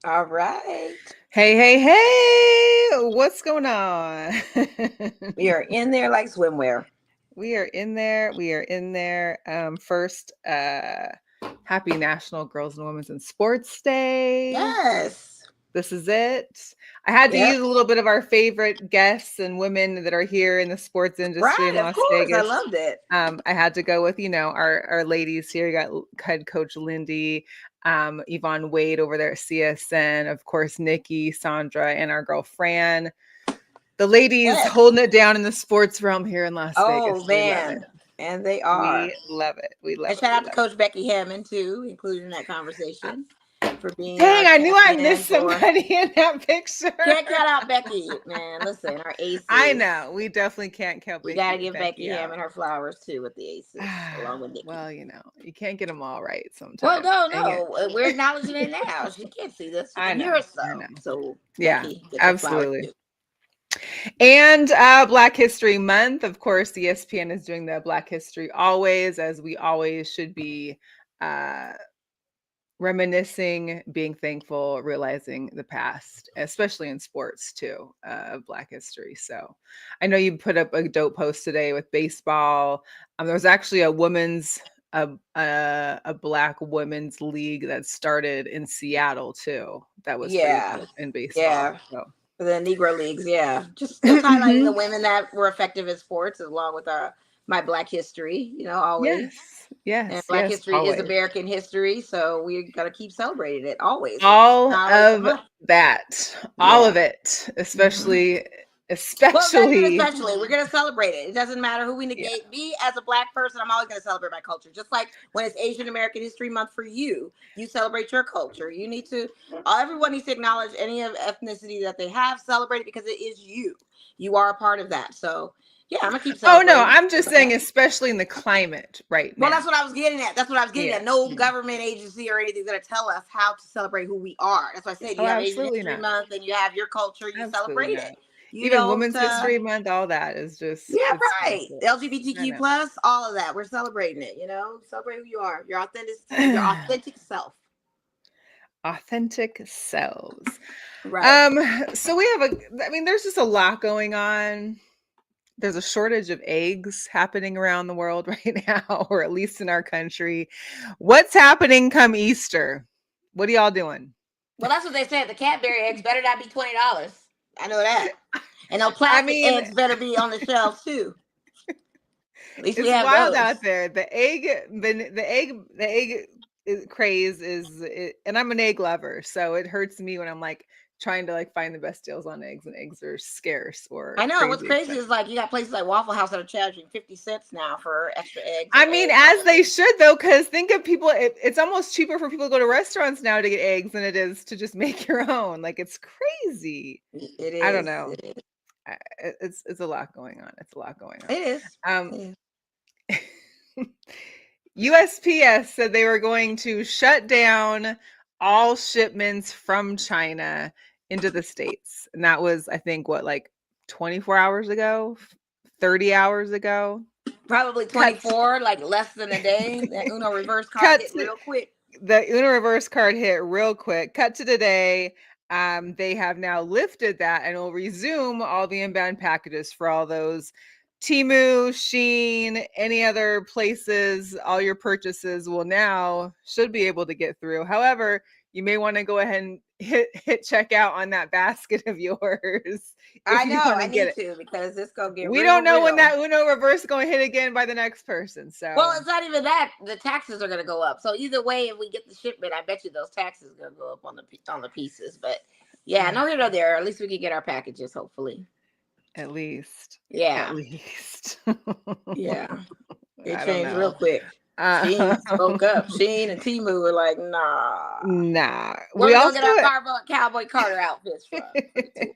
All right. Hey, hey, hey, what's going on? We are in there like swimwear. We are in there. We are in there. First, happy National Girls and Women's in Sports Day. Yes. This is it. I had to Yep. use a little bit of our favorite guests and women that are here in the sports industry in Right. Of Las course. I Vegas. loved it. I had to go with, our ladies here. You got head coach Lindy, Yvonne Wade over there at CSN, of course, Nikki, Sandra, and our girl Fran. The ladies Yes. holding it down in the sports realm here in Las Vegas. Oh, We love it. man. And they are. We love it. We love And it. shout We out to love Coach Becky Hammond, too, included in that it. conversation for being Dang, our I knew I champion missed for. somebody in that picture. Can't count out Becky, man. Listen, our I aces. know. We definitely can't count We got to give Becky Becky out. Hammond her flowers, too, with the aces, along with Nikki. Well, you can't get them all right Well, sometimes. no, Dang it. no. We're acknowledging it now. She can't see this. She I can hear know. us, I though. know. So, Yeah, Becky gets her flowers, absolutely. too. And Black History Month, of course, ESPN is doing the Black History Always, as we always should be uh, reminiscing, being thankful, realizing the past, especially in sports too, of Black history. So I know you put up a dope post today with baseball. There was actually a Black women's league that started in Seattle too. That was pretty Yeah. dope in baseball. Yeah. So. For the Negro Leagues, yeah. Just highlighting the Mhm. women that were effective in sports along with my Black history, always. Yes, And yes, Black yes, history is always. American history, so we got to keep celebrating it always. It's All not always a of month. that, all Yeah. of it, Hmm. especially, Well, it's not even especially. especially. We're gonna celebrate it. It doesn't matter who we Yeah. negate. Me as a Black person, I'm always gonna celebrate my culture. Just like when it's Asian American History Month for you, you celebrate your culture. You need to. Everyone needs to acknowledge any of ethnicity that they have, celebrate it because it is you. You are a part of that. So yeah, I'm gonna keep Oh no, celebrating. I'm just saying, especially in the climate right Well, now. that's what I was getting at. That's what I was getting Yeah. at. No government agency or anything is going to tell us how to celebrate who we are. That's why I said Oh, you have Asian absolutely History not. Month and you have your culture. You Absolutely celebrate not. it. You Even don't. Women's History Month, all that is just Yeah, it's right. I LGBTQ know. plus, all of that. We're celebrating it. Celebrate who you are, your authentic self. Authentic selves. Right. Um, so we have there's just a lot going on. There's a shortage of eggs happening around the world right now, or at least in our country. What's happening come Easter? What are y'all doing? Well, that's what they said. The Cadbury eggs better not be $20. I know that. And those I plastic mean, eggs better be on the shelves too. At least we it's have wild out those. there. The egg craze and I'm an egg lover, so it hurts me when I'm like trying to like find the best deals on eggs, and eggs are scarce or I know. What's crazy crazy is expensive. like you got places like Waffle House that are charging 50 cents now for extra eggs I or mean, eggs on as them. they should though, because think of people. It's almost cheaper for people to go to restaurants now to get eggs than it is to just make your own. Like it's crazy. It I don't is. know. It is. It's a lot going on. It's a lot going It is. on. It is. USPS said they were going to shut down all shipments from China into the States. And that was, I think, what, like 24 hours ago, 30 hours ago? Probably Cut, 24, like less than a day. That Uno reverse card cut hit to, real quick. the Uno reverse card hit real quick. Cut to today. They have now lifted that and will resume all the inbound packages for all those Timu, Sheen, any other places. All your purchases will now should be able to get through. However, you may want to go ahead and hit checkout on that basket of yours I if you know. want to I get need it. to because it's gonna get We don't real, know when real. that Uno reverse is going to hit again by the next person. Well, So it's not even that. The taxes are gonna go up. So either way, if we get the shipment, I bet you those taxes are gonna go up on the pieces. But yeah, no here nor there. At least we can get our packages. Hopefully. at least, at Yeah. least. Yeah. It I don't changed real know. quick. Uh, Sheen spoke up. Sheen and Timu were like, nah. nah. Where We we gonna also get our Cowboy Carter outfits from for the tour?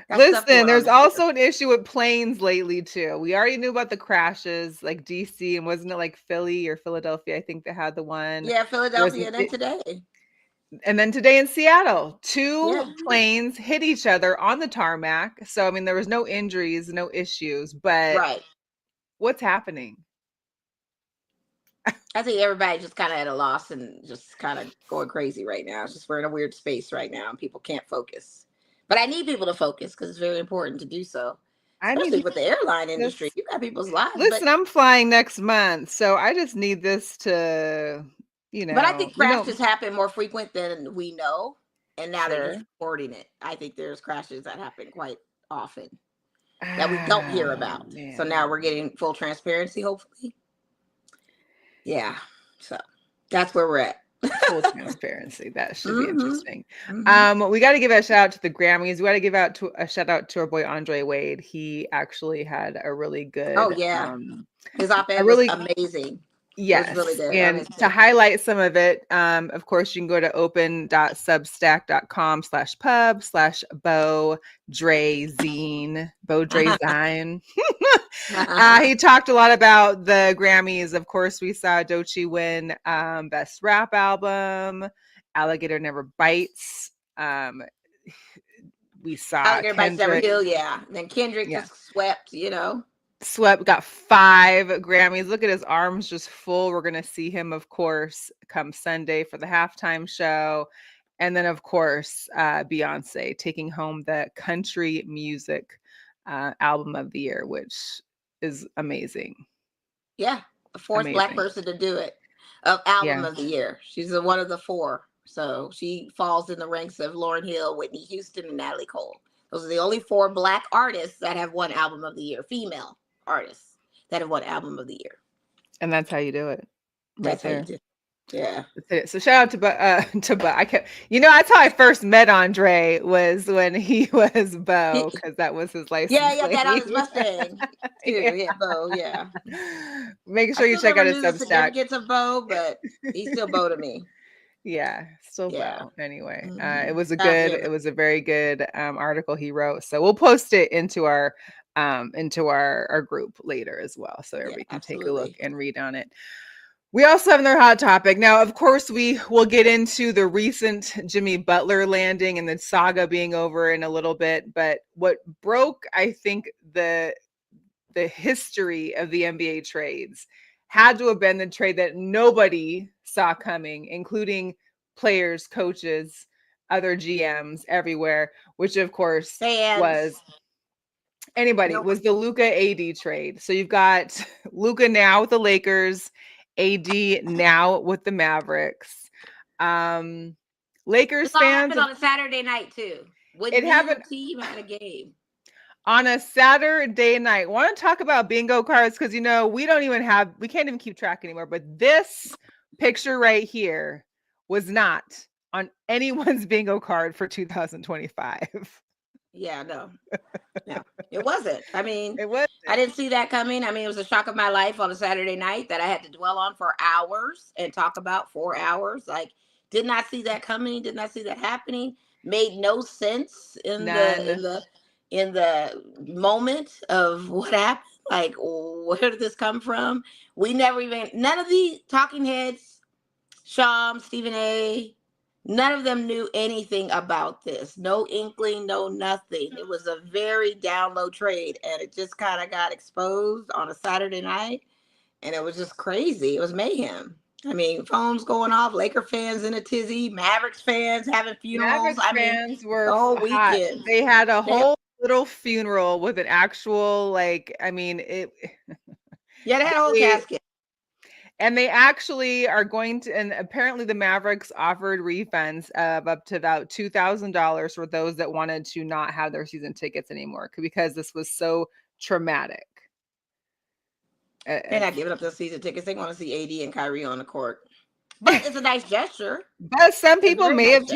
Got stuff listen, going on there's this year. also an issue with planes lately too. We already knew about the crashes, like DC, and wasn't it like Philly or Philadelphia? I think that had the one. Yeah, There was Philadelphia and then today. and then today in Seattle, two Yeah. planes hit each other on the tarmac. So I mean, there was no injuries, no issues, but Right. what's happening? I think everybody just kind of at a loss and just kind of going crazy right now. It's just we're in a weird space right now and people can't focus. But I need people to focus because it's very important to do so, I need especially to with the airline industry. this. You got people's lives, Listen, I'm flying next month, so I just need this to, but I think we don't. crashes happen more frequent than we know, and now they're just Sure. reporting it. I think there's crashes that happen quite often that we don't hear Ah, about. So now man. we're getting full transparency, hopefully. Yeah. So that's where we're at. Full transparency. That should be hmm interesting. hmm We got to give a shout out to the Grammys. We got to give out to a shout out to our boy Andre Wade. He actually had a really Oh good, yeah, his a op-ed was really amazing. It was really yes. good on And his to take. highlight some of it, of course, you can go to open.substack.com/pub/Bo Dre Zine, Bo Dre Zine. He talked a lot about the Grammys. Of course, we saw Doechii win Best Rap Album. Alligator Never Bites. We saw Alligator Bites Never Kendrick. Heal, yeah. Then Kendrick Yeah. just swept. Swept, got 5 Grammys. Look at his arms just full. We're going to see him, of course, come Sunday for the halftime show. And then, of course, Beyonce taking home the country music album of the year, which is amazing. Yeah, the fourth black Amazing. person to do it of album Yeah. of the year. She's one of the 4. So she falls in the ranks of Lauryn Hill, Whitney Houston, and Natalie Cole. Those are the only 4 black artists that have won album of the year, female artists that have won album of the year. And that's how you do it. Right That's how you there. do it. Yeah. That's it. So shout out to Bo. That's how I first met Andre was when he was Bo, because that was his Yeah, license yeah, that on plate. his Mustang Yeah. too. Yeah, Bo, yeah. Make I sure you still check never out his knew the Substack. significance of Bo, but he's still Bo to me. Yeah, still Yeah. Bo. Anyway, Mm-hmm. it was a very good article he wrote. So we'll post it into our group later as well, so Yeah, everybody can take a look absolutely. and read on it. We also have another hot topic. Now, of course, we will get into the recent Jimmy Butler landing and the saga being over in a little bit. But what broke, I think, the history of the NBA trades had to have been the trade that nobody saw coming, including players, coaches, other GMs everywhere, which of course Fans. was was the Luka AD trade. So you've got Luka now with the Lakers, AD now with the Mavericks. Lakers This all fans, happened on a Saturday night too, with it neither happened team had a game. on a Saturday night. Want to talk about bingo cards? Because we can't even keep track anymore. But this picture right here was not on anyone's bingo card for 2025. Yeah, no, it wasn't. I mean, It was. I didn't see that coming. I mean, it was a shock of my life on a Saturday night that I had to dwell on for hours and talk about 4 hours. Like, did not see that coming. Did not see that happening. Made no sense in the None. in the in the moment of what happened. Like, where did this come from? We never even none of the talking heads, Sham, Stephen A. None of them knew anything about this. No inkling, no nothing. It was a very down low trade, and it just kind of got exposed on a Saturday night, and it was just crazy. It was mayhem. I mean, phones going off, Laker fans in a tizzy, Mavericks fans having funerals. Mavericks I mean, fans the were whole hot. weekend. They had a They, whole little funeral with an actual yeah, they had a whole they casket. and they actually are going to, and apparently the Mavericks offered refunds of up to about $2,000 for those that wanted to not have their season tickets anymore because this was so traumatic. They're not giving up their season tickets. They want to see AD and Kyrie on the court. But it's a nice gesture. But It's a very nice gesture.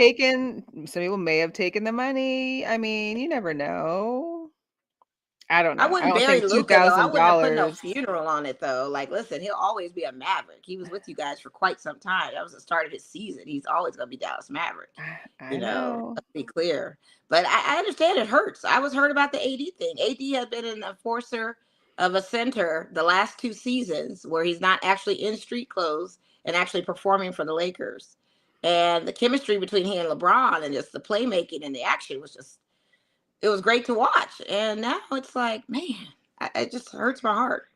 some people may have taken the money. I mean, you never know. I don't I know. I wouldn't don't bury think Luca though. I wouldn't have put no $2,000. funeral on it though. Like, listen, he'll always be a Maverick. He was with you guys for quite some time. That was the start of his season. He's always gonna be Dallas Maverick. I know. Let's be clear. But I understand it hurts. I was hurt about the AD thing. AD has been an enforcer of a center the last 2 seasons where he's not actually in street clothes and actually performing for the Lakers. And the chemistry between he and LeBron and just the playmaking and the action was just it was great to watch. And now it's like, man, it just hurts my heart.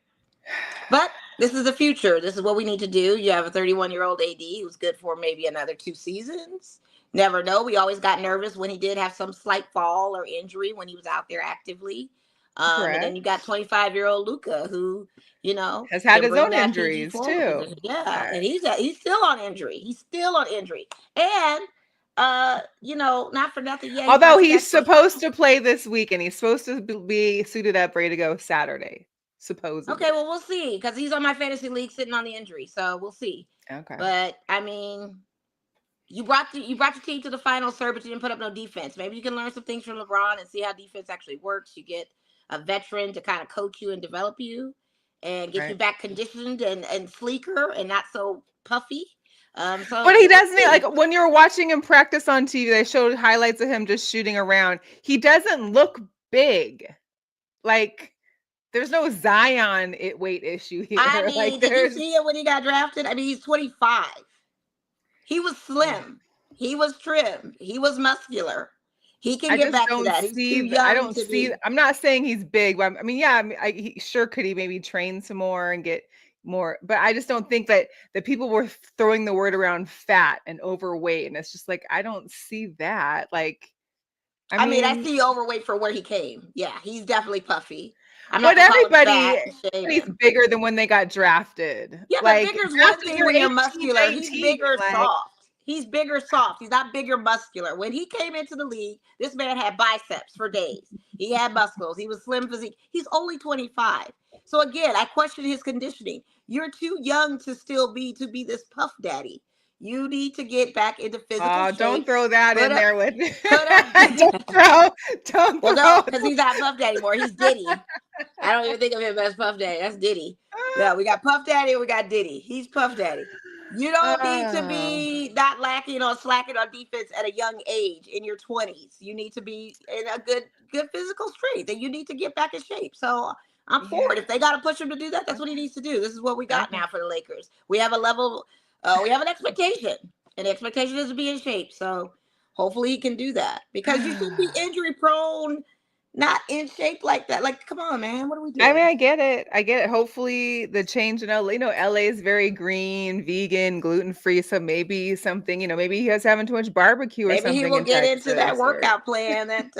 But This is the future. This is what we need to do. You have a 31-year-old AD who's good for maybe another 2 seasons. Never know. We always got nervous when he did have some slight fall or injury when he was out there actively. And then Correct. you got 25-year-old Luka who, Has had can his bring own that PG injuries forward too. position. Yeah, and he's still on injury. He's still on injury. And not for nothing. Yeah, he Although busted he's that foot. supposed to play this week and he's supposed to be suited up, ready to go Saturday, Okay, supposedly. well, we'll see because he's on my fantasy league sitting on the injury, so we'll see. Okay. But I mean, you brought your team to the final, sir, but you didn't put up no defense. Maybe you can learn some things from LeBron and see how defense actually works. You get a veteran to kind of coach you and develop you, and get you Right. back conditioned and sleeker and not so puffy. But So he we'll doesn't, see. like, when you're watching him practice on TV, they showed highlights of him just shooting around. He doesn't look big. Like, there's no Zion weight issue I here. Like, mean, did you there's see it when he got drafted? I mean, he's 25. He was slim. He was trim. He was muscular. He can I get just back to don't that. He's too see. I young don't to see. be. I'm not saying he's big, but I mean, yeah. I mean, sure could he maybe train some more and get more. But I just don't think that people were throwing the word around fat and overweight, and it's just like I don't see that. Like, I I mean, I mean, see overweight for where he came. Yeah, he's definitely puffy. I'm not but gonna call him fat and shame everybody's him. bigger than when they got drafted. Yeah, but Like, bigger's one drafted, thing you're when you're 18, muscular. He's 19. bigger Like, soft. He's bigger soft. He's not bigger muscular. When he came into the league, this man had biceps for days. He had muscles. He was slim physique. He's only 25. So again, I question his conditioning. You're too young to still be this puff daddy. You need to get back into physical don't shape. throw that Put in up, there with. put up. Don't Well, throw. no, because he's not Puff Daddy anymore. He's Diddy. I don't even think of him as Puff Daddy. That's Diddy. Yeah, we got Puff Daddy and we got Diddy. He's Puff Daddy. You don't need to Oh, be not lacking or slacking on defense at a young age in your 20s. You need to be in a good physical strength and you need to get back in shape. So I'm for yeah. it. If they got to push him to do that, that's what he Okay. needs to do. This is what we got Okay. now for the Lakers. We have a level, we have an expectation, and the expectation is to be in shape. So hopefully he can do that because you should be injury prone, not in shape like that. Like, come on, man, what are we I mean, doing? I get it. I get it. Hopefully, the change in LA, LA is very green, vegan, gluten free. So maybe something, maybe he was having too much barbecue or Maybe he something will in get into that Texas, or workout plan that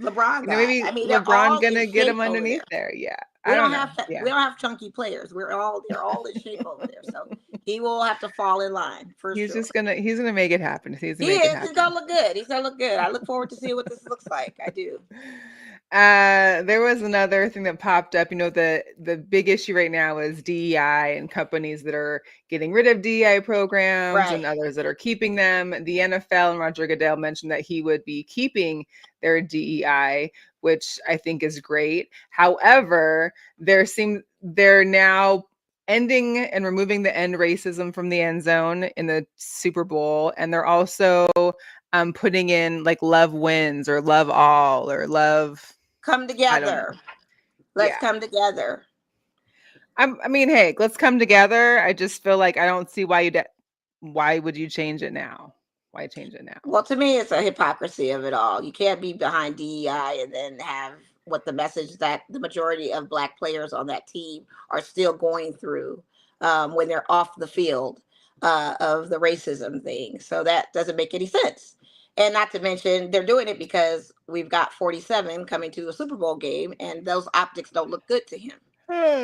LeBron got. maybe I mean, they're LeBron all in gonna get him shape over underneath there. there. Yeah, We I don't don't know. have to, Yeah, we don't have chunky players. They're all in shape over there. So he will have to fall in line for sure. he's gonna make it happen. He's He gonna make it is. He's happen. gonna look good. He's gonna look good. I look forward to seeing what this looks like. I do. There was another thing that popped up. The big issue right now is DEI and companies that are getting rid of DEI programs and Right. others that are keeping them. The NFL and Roger Goodell mentioned that he would be keeping their DEI, which I think is great. However, they're now ending and removing the end racism from the end zone in the Super Bowl, and they're also putting in like love wins or love all or love. Come I don't know. together. Let's Yeah. come together. I mean, hey, let's come together. I just feel like I don't see why would you change it now? Why change it now? Well, to me, it's a hypocrisy of it all. You can't be behind DEI and then have what the message that the majority of Black players on that team are still going through when they're off the field of the racism thing. So that doesn't make any sense. And not to mention, they're doing it because we've got 47 coming to a Super Bowl game, and those optics don't look good to him.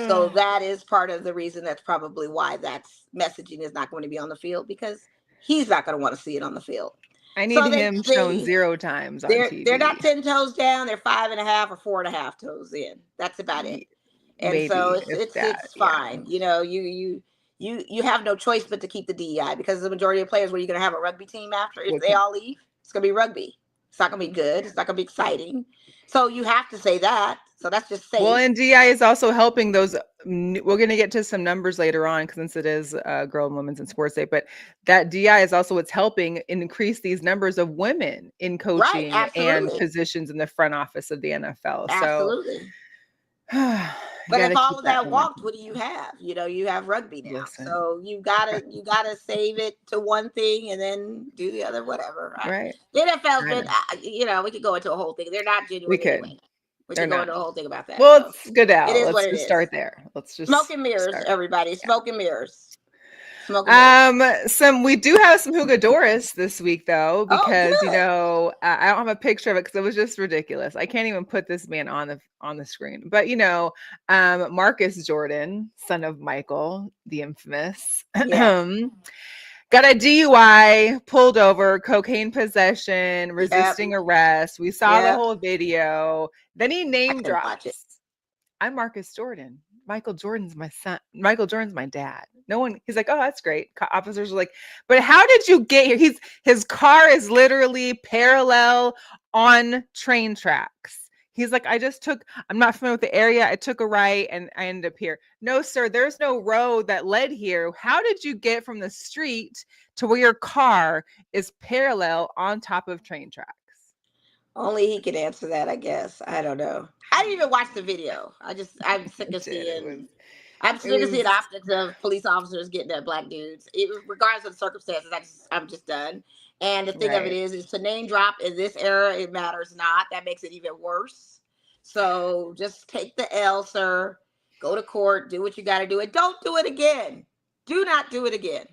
So that is part of the reason. That's probably why that's messaging is not going to be on the field because he's not going to want to see it on the field. I need So him shown 0 times on they're not TV. 10 toes down. They're 5.5 or 4.5 toes in. That's about it. And so Maybe it's if it's that. it's Yeah. fine. You have no choice but to keep the DEI because the majority of players. What are you going to have a rugby team after if What they can all leave? It's going to be rugby. It's not going to be good. It's not going to be exciting. So you have to say that. So that's just Well, safe. and DI is also helping those. We're going to get to some numbers later on because since it is Girl and Women's and Sports Day, but that DI is also what's helping increase these numbers of women in Right. coaching and Absolutely. positions in the front office of the NFL. So Absolutely. you But got if to all keep of that that walked, momentum. what do you have? You have rugby now. Listen, So you gotta save it to one thing and then do the other, whatever. right? The NFL's I been, know we could go into a whole thing. They're not we genuine could. anyway. We They're could go not. into a whole thing about that. Well, So let's get it out. is what Let's it just is. start there. Let's Smoke just and mirrors, start. everybody. Yeah. Smoke and mirrors. Smoke and mirrors. We do have some Hugadoris this week though, Oh, because good. I don't have a picture of it because it was just ridiculous. I can't even put this man on the screen. But Marcus Jordan, son of Michael, the infamous, Yeah. got a DUI, pulled over, cocaine possession, Yep. resisting arrest. We saw the Yep. whole video. Then he I name couldn't watch it. drops. I'm Marcus Jordan. Michael Jordan's my son. Michael Jordan's my dad. No one, he's like, oh, that's great. Officers are like, but how did you get here? His car is literally parallel on train tracks. He's like, I'm not familiar with the area. I took a right and I ended up here. No, sir, there's no road that led here. How did you get from the street to where your car is parallel on top of train tracks? Only he can answer that, I guess. I don't know. I didn't even watch the video. I'm sick of Did. seeing. I'm It sick of seeing was optics of police officers getting at black dudes, regardless of the circumstances. I'm just done. And the thing of it right. is to name drop in this era, it matters not. That makes it even worse. So just take the L, sir. Go to court. Do what you got to do, and don't do it again. Do not do it again.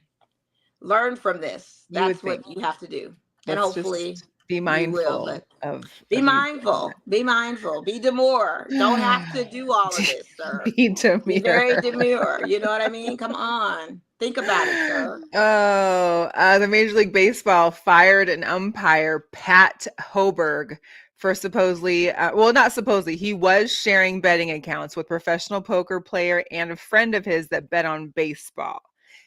Learn from this. You would That's think. what you have to do, and Let's hopefully just be you will. mindful But of be you mindful. Be mindful. Be demure. Don't have to do all of this, sir. be Be very demure. demure. You know what I mean? Come on. Think about it, sir. Oh, the Major League Baseball fired an umpire, Pat Hoberg, for supposedly, well, not supposedly, he was sharing betting accounts with professional poker player and a friend of his that bet on baseball.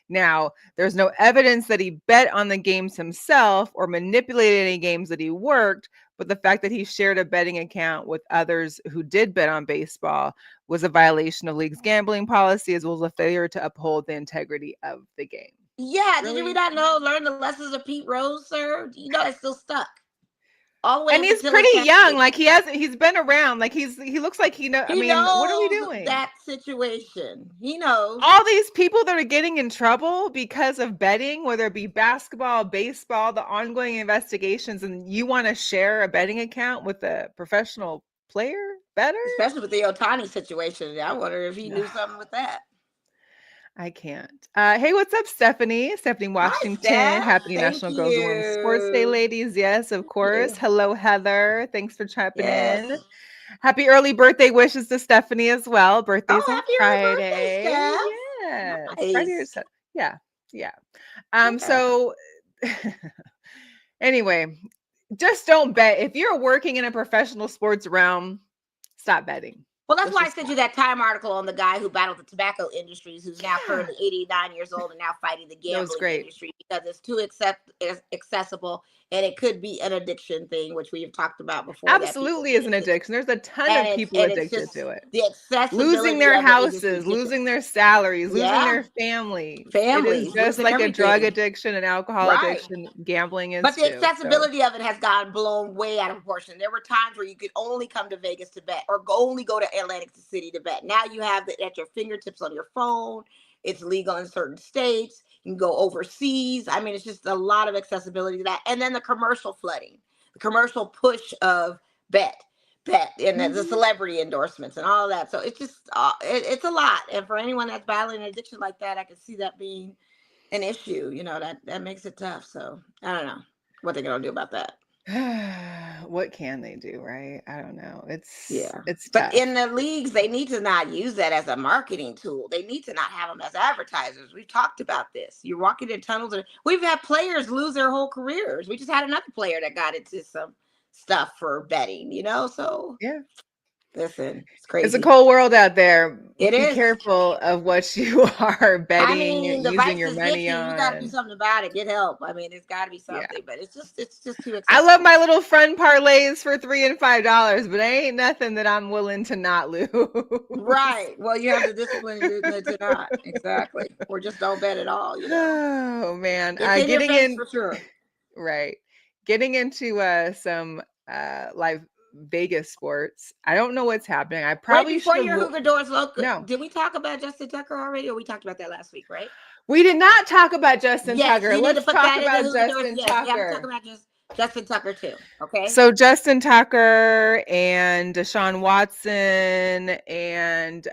Now, there's no evidence that he bet on the games himself or manipulated any games that he worked, but the fact that he shared a betting account with others who did bet on baseball was a violation of league's gambling policy, as well as a failure to uphold the integrity of the game. Yeah, did you Really? not know? Learn the lessons of Pete Rose, sir. You know it's still stuck all the way And up he's until it pretty young. catches. Like he's been around. Like he looks like he know. I He mean, what are we knows doing? that situation. He knows. All these people that are getting in trouble because of betting, whether it be basketball, baseball, the ongoing investigations, and you want to share a betting account with a professional player, better? Especially with the Otani situation. I wonder if he knew something with that. I can't. Hey, what's up, Stephanie? Stephanie Hi, Washington. Steph. Happy Thank National Girls and Women's Sports Day, you. ladies. Yes, of Thank course. you. Hello, Heather. Thanks for chiming Yes. in. Happy early birthday wishes to Stephanie as well. Birthday's Oh, on happy early birthday, Friday. Steph. Yes, Friday or Nice. Saturday. Yeah, yeah. Yeah. So anyway, just don't bet. If you're working in a professional sports realm, stop betting. Well, that's Let's why I just sent stop. you that Time article on the guy who battled the tobacco industries, who's now Yeah, currently 89 years old and now fighting the that was gambling great. industry because it's too accessible and it could be an addiction thing, which we have talked about before. That people Absolutely get is an addicted, addiction. There's a ton and of it's people and it's addicted just to it. the Losing accessibility their of the industry houses, gets it. losing their salaries, losing Yeah, their families. It is families just losing like a drug everything. addiction, an alcohol Right. addiction, gambling But is the too. So accessibility of it has gotten blown way out of proportion. There were times where you could only come to Vegas to bet or only go to Atlantic City to bet. Now you have it at your fingertips on your phone. It's legal in certain states. You can go overseas. I mean, it's just a lot of accessibility to that. And then the commercial flooding, the commercial push of bet, and the celebrity endorsements and all of that. So it's just, it's a lot. And for anyone that's battling an addiction like that, I can see that being an issue, that makes it tough. So I don't know what they're gonna do about that. what can they do, right? I don't know. Yeah, It's but tough. in the leagues, they need to not use that as a marketing tool. They need to not have them as advertisers. We've talked about this. You're walking in tunnels, and we've had players lose their whole careers. We just had another player that got into some stuff for betting. So Yeah. listen, it's It's a crazy. cold world out there. It Be is. careful of what you are I betting, mean, the using your vices get money you. You got to do on. something about it. Get help. I mean, there's got to be Yeah. something, but it's just too I love accessible. my little fun parlays for $3 and $5, but ain't nothing that I'm willing to not lose. Right. Well, you have the discipline to not. Exactly. Or just don't bet at all. Oh man. It's in your Getting face in for sure. right. Getting into some live Vegas sports. I don't know what's happening. I Wait, probably before should your have Hookah Doors local, no. did we talk about Justin Tucker already, or we talked about that last week, right? We did not talk about Justin Yes, Tucker. you need to Let's put talk that in the about Hookah Doors. Justin Yes, you have to talk Tucker. about just Justin Tucker too. Okay. So Justin Tucker and Deshaun Watson and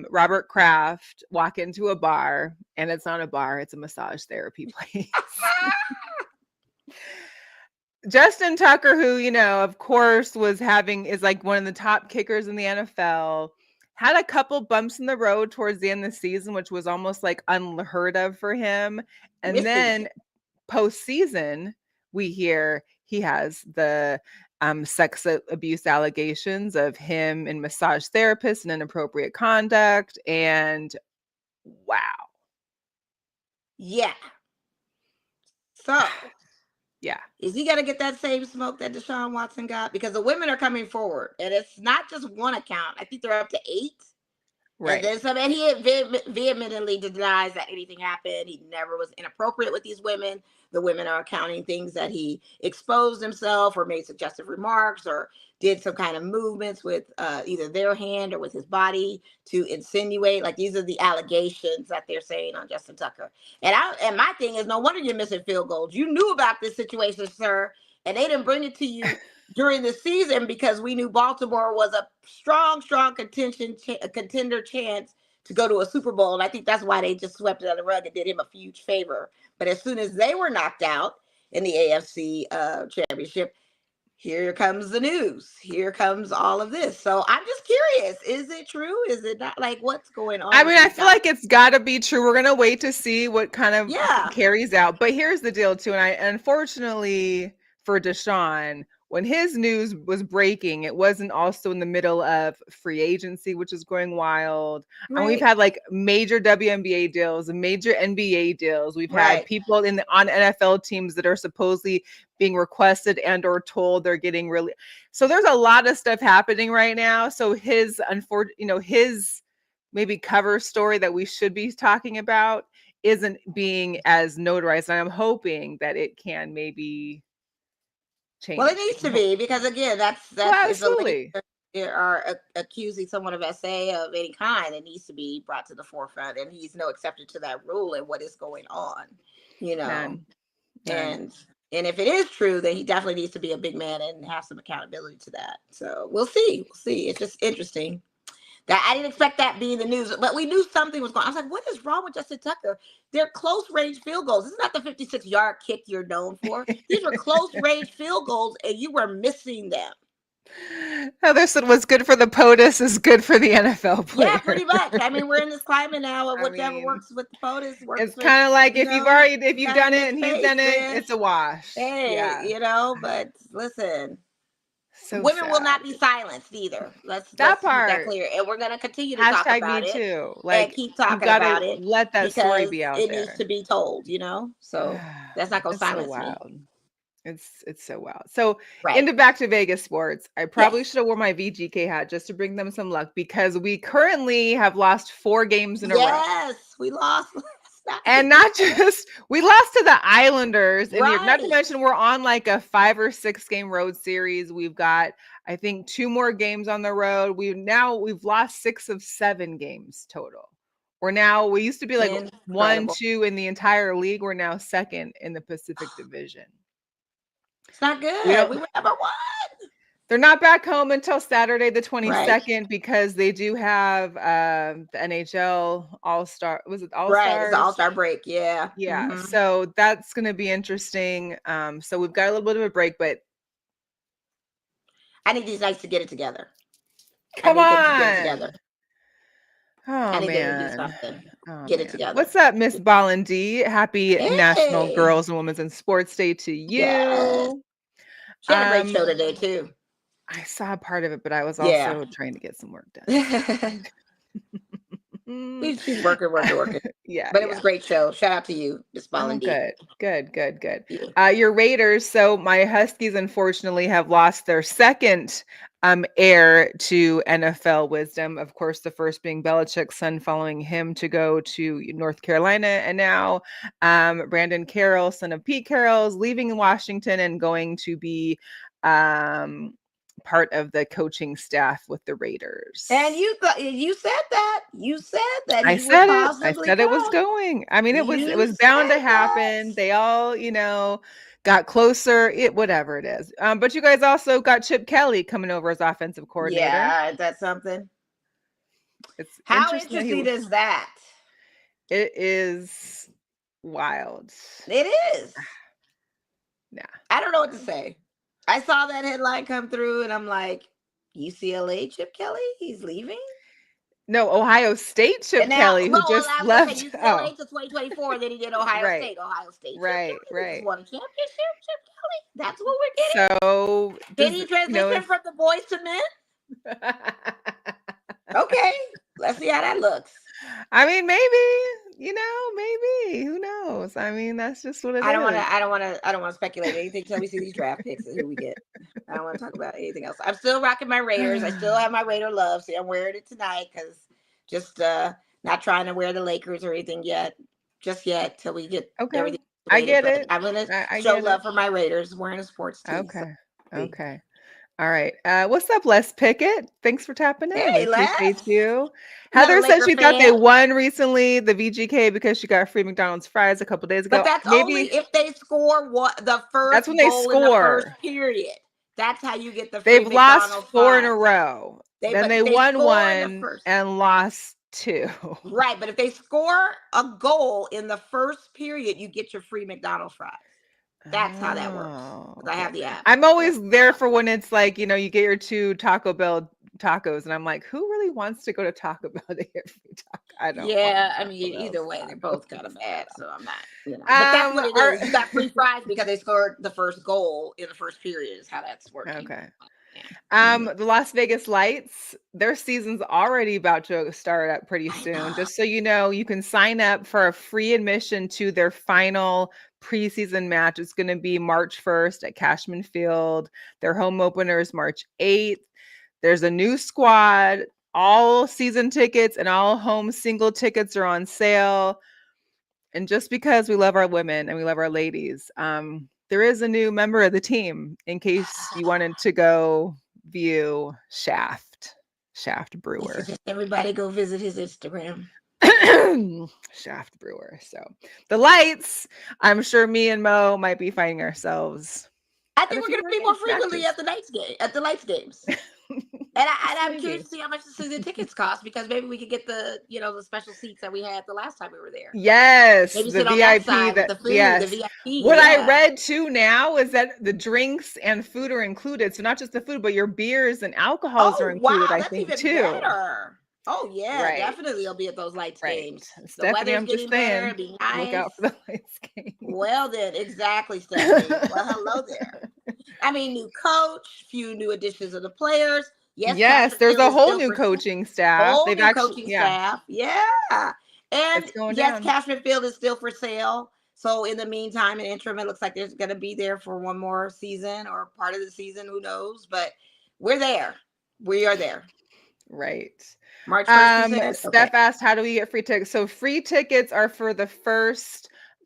Robert Kraft walk into a bar, and it's not a bar, it's a massage therapy place. Justin Tucker, who, of course, is like one of the top kickers in the NFL, had a couple bumps in the road towards the end of the season, which was almost like unheard of for him. And then postseason, we hear he has the sex abuse allegations of him and massage therapists and inappropriate conduct. And wow. Yeah. So. Yeah. Is he going to get that same smoke that Deshaun Watson got? Because the women are coming forward, and it's not just one account. I think they're up to 8. Right. And he vehemently denies that anything happened. He never was inappropriate with these women. The women are accounting things that he exposed himself or made suggestive remarks or did some kind of movements with either their hand or with his body to insinuate. Like, these are the allegations that they're saying on Justin Tucker. And my thing is, no wonder you're missing field goals. You knew about this situation, sir, and they didn't bring it to you during the season because we knew Baltimore was a strong contender chance to go to a Super Bowl. And I think that's why they just swept it under the rug and did him a huge favor. But as soon as they were knocked out in the AFC championship, here comes the news. Here comes all of this. So I'm just curious. Is it true? Is it not? Like, what's going on? I mean, I feel like it's got to be true. We're going to wait to see what kind of carries out. But here's the deal, too. And unfortunately for Deshaun, when his news was breaking, it wasn't also in the middle of free agency, which is going wild. Right. And we've had like major WNBA deals and major NBA deals. We've had people on NFL teams that are supposedly being requested and or told they're getting really. So there's a lot of stuff happening right now. So his maybe cover story that we should be talking about isn't being as notarized. And I'm hoping that it can maybe change. Well, it needs to be, because again, that's absolutely. If they are accusing someone of SA of any kind, it needs to be brought to the forefront, and he's no exception to that rule and what is going on, None. And if it is true, then he definitely needs to be a big man and have some accountability to that. So we'll see. It's just interesting. That I didn't expect that being the news, but we knew something was going on. I was like, what is wrong with Justin Tucker? They're close range field goals. This is not the 56-yard kick you're known for. These were close range field goals, and you were missing them. Heather said, what's good for the POTUS is good for the NFL player. Yeah, pretty much. I mean, we're in this climate now of whatever works with the POTUS works. It's kind of like if you've done it and he's done it, it's a wash. Hey, but listen. So women sad. will not be silenced either. Let's part keep that clear, and we're going to continue to talk about it. Too. And keep talking about it. Let that story be out there. It needs to be told, So that's not going to silence me. It's so wild. So back to Vegas sports. I probably should have worn my VGK hat just to bring them some luck, because we currently have lost 4 games in a row. Yes, we lost. And not just, we lost to the Islanders. Not to mention we're on like a 5 or 6 game road series. We've got, I think, 2 more games on the road. We've lost 6 of 7 games total. We used to be like 1, 2 in the entire league. We're now 2nd in the Pacific Division. It's not good. We were number 1. They're not back home until Saturday, the 22nd, because they do have the NHL All-Star. Was it All-Star? Right, it's the All-Star break. Yeah. Yeah. Mm-hmm. So that's going to be interesting. So we've got a little bit of a break, but I need these nights to get it together. Come on. Get it together. I need them to do something. Get it together. What's up, Miss Ballin-D? Happy National Girls and Women's in Sports Day to you. Yes. She had a great show today, too. I saw part of it, but I was also trying to get some work done. She's working. Yeah. But it was a great show. Shout out to you, Miss Ballin-D. Good. Your Raiders. So my Huskies, unfortunately, have lost their second heir to NFL wisdom. Of course, the first being Belichick's son, following him to go to North Carolina. And now Brandon Carroll, son of Pete Carroll, is leaving Washington and going to be part of the coaching staff with the Raiders. And you said that. I said it was going. I mean, it was bound to happen. They all, got closer, whatever it is. But you guys also got Chip Kelly coming over as offensive coordinator. Yeah, that's something. It's How interesting. interesting is that? It is wild. It is. Yeah. I don't know what to say. I saw that headline come through and I'm like, UCLA Chip Kelly? He's leaving? No, Ohio State Chip And now, Kelly, who just I was going to say left. UCLA Oh, to 2024, then he did Ohio right, State. Ohio State Chip right, Kelly just right. won a championship. Chip Kelly? That's what we're getting? So Did does he transition from the boys to men? you know? Okay, let's see how that looks. I mean, maybe, maybe. Who knows? I mean, that's just what it is. I don't want to speculate anything until we see these draft picks and who we get. I don't want to talk about anything else. I'm still rocking my Raiders. I still have my Raider love. See, I'm wearing it tonight because just not trying to wear the Lakers or anything just yet till we get everything. I get it. I'm gonna I show get love it. for my Raiders. Wearing a sports tee. Okay. Okay. All right. What's up, Les Pickett? Thanks for tapping in. Hey, We appreciate Les. you. Another Heather said Laker she thought they fan. won recently, the VGK, because she got free McDonald's fries a couple days ago. But that's only if they score the first That's when they goal in the first score. period. That's how you get the free They've lost McDonald's 4 in fries. a row. Then But they won score in the 1 first. and lost 2. Right, but if they score a goal in the first period, you get your free McDonald's fries. That's how that works. 'Cause I have the app. I'm always there for when it's like, you get your 2 Taco Bell tacos, and I'm like, who really wants to go to Taco Bell to get free taco? I don't. Yeah, I mean, either way, they're both kind of bad, so I'm not. But that's what it is. You got free fries because they scored the first goal in the first period. Is how that's working. Okay. Yeah. The Las Vegas Lights, their season's already about to start up pretty soon. Just so you know, you can sign up for a free admission to their final preseason match. It's going to be March 1st at Cashman Field. Their home opener is March 8th. There's a new squad. All season tickets and all home single tickets are on sale. And just because we love our women and we love our ladies, there is a new member of the team in case you wanted to go view Shaft Brewer. Everybody go visit his Instagram. Shaft Brewer. So the Lights, I'm sure me and Mo might be finding ourselves. I think we're going to be more frequently at the Lights games. And I'm curious to see how much the season tickets cost, because maybe we could get the special seats that we had the last time we were there. Yes, maybe the VIP. The food, yes. The VIP. What I read too now is that the drinks and food are included. So not just the food, but your beers and alcohols are included. Wow, I think even too. Better. Oh yeah, right. Definitely it'll be at those Lights games. Stephanie, I'm just saying, better, be nice. Look out for the Lights game. Well then, exactly, Stephanie. Well, hello there. I mean, new coach, few new additions of the players. Yes, there's a whole new coaching staff. They've actually staff. Yeah. And yes, Cashman Field is still for sale. So in the meantime, in interim, it looks like there's going to be there for one more season or part of the season. Who knows? But we're there. We are there. Right. March 1st. Steph asked, how do we get free tickets? So free tickets are for the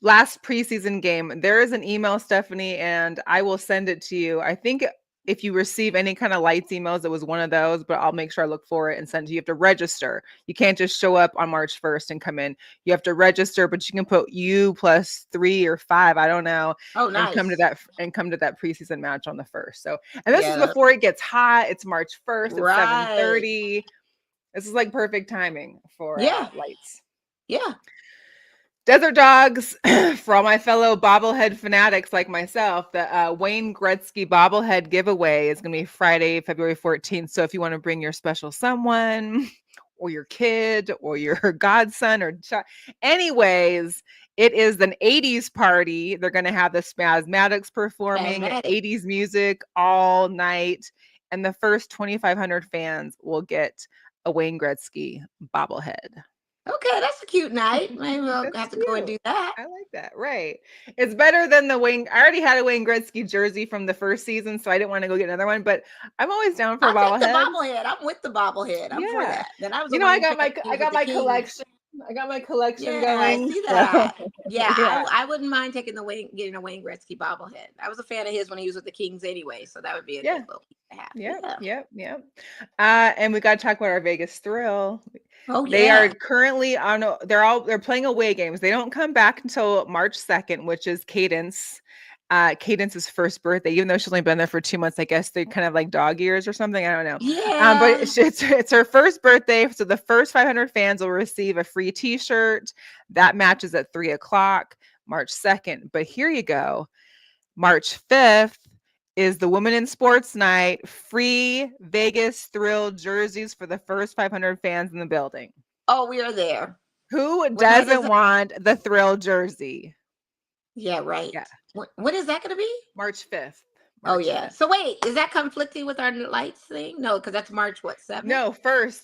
last preseason game. There is an email, Stephanie, and I will send it to you. I think if you receive any kind of Lights emails, it was one of those, but I'll make sure I look for it and send it to you. You have to register. You can't just show up on March 1st and come in. You have to register, but you can put you plus 3 or 5, I don't know. Oh, nice. And come to that preseason match on the 1st. So, and this is before it gets hot. It's March 1st. It's 7:30. This is like perfect timing for Lights. Yeah. Desert Dogs, for all my fellow bobblehead fanatics like myself, the Wayne Gretzky bobblehead giveaway is going to be Friday, February 14th. So if you want to bring your special someone or your kid or your godson or child, anyways, it is an 80s party. They're going to have the Spasmatics performing 80s music all night. And the first 2,500 fans will get a Wayne Gretzky bobblehead. Okay, that's a cute night. Maybe we'll have to go and do that. I like that. Right. It's better than the Wayne. I already had a Wayne Gretzky jersey from the first season, so I didn't want to go get another one. But I'm always down for a bobblehead. The bobblehead. I'm with the bobblehead. I'm for that. Then I was. I got my collection. I got my collection going. I see that. I wouldn't mind getting a Wayne Gretzky bobblehead. I was a fan of his when he was with the Kings anyway, so that would be a good little piece to have. Yep. And we got to talk about our Vegas Thrill. Oh, they are currently they're playing away games. They don't come back until March 2nd, which is Cadence Cadence's first birthday, even though she's only been there for 2 months. I guess they're kind of like dog years or something. I don't know. But Yeah. it's her first birthday. So the first 500 fans will receive a free t-shirt. That matches at 3:00, March 2nd. But here you go. March 5th is the Women in Sports Night, free Vegas Thrill jerseys for the first 500 fans in the building. Oh, we are there. Who What night is doesn't that? want the Thrill jersey? Yeah, right. Yeah, When is that going to be? March 5th. Oh, March yeah. 5th. So wait, is that conflicting with our lights thing? No, because that's March what, 7th? No,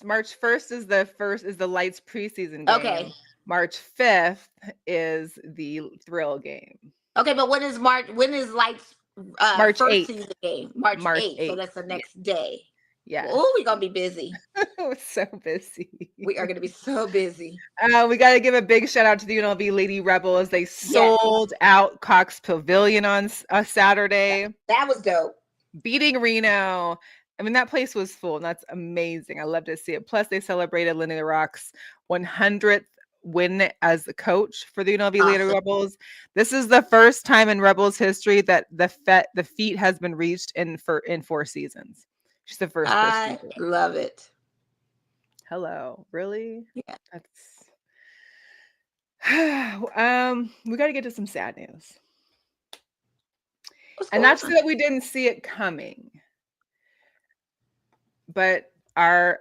March 1st is the Lights preseason game. Okay. March 5th is the Thrill game. Okay, but when is Lights March first 8th. season game? March 8th. So that's the next day. Yeah. Oh, we're going to be busy. We're so busy. We are going to be so busy. We got to give a big shout out to the UNLV Lady Rebels. They sold out Cox Pavilion on Saturday. That was dope. Beating Reno. I mean, that place was full, and that's amazing. I love to see it. Plus, they celebrated Lindy the Rock's 100th win as the coach for the UNLV Lady Rebels. This is the first time in Rebels history that the feat has been reached in 4 seasons. She's the first person. I love it. Hello, really? Yeah. That's we got to get to some sad news. And that's that we didn't see it coming. But oh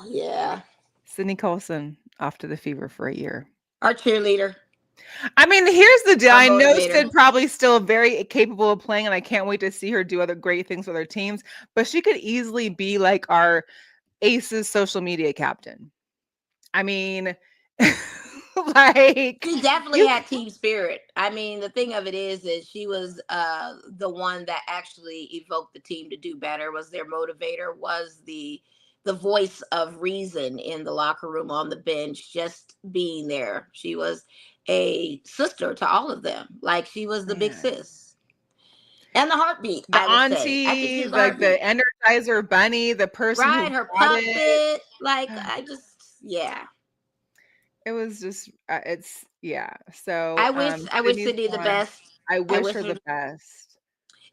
yeah. Sydney Colson off to the Fever for a year. Our cheerleader. I mean, here's the deal. I know Sid probably still very capable of playing, and I can't wait to see her do other great things with her teams. But she could easily be like our Aces social media captain. I mean, she definitely had team spirit. I mean, the thing of it is that she was the one that actually evoked the team to do better, was their motivator, was the voice of reason in the locker room, on the bench, just being there. She was a sister to all of them. Like, she was the big sis. And the heartbeat, the auntie, like the Energizer bunny, the person right, who her puppet. Like, yeah. It was just, So I wish Sydney the best. I wish her the best.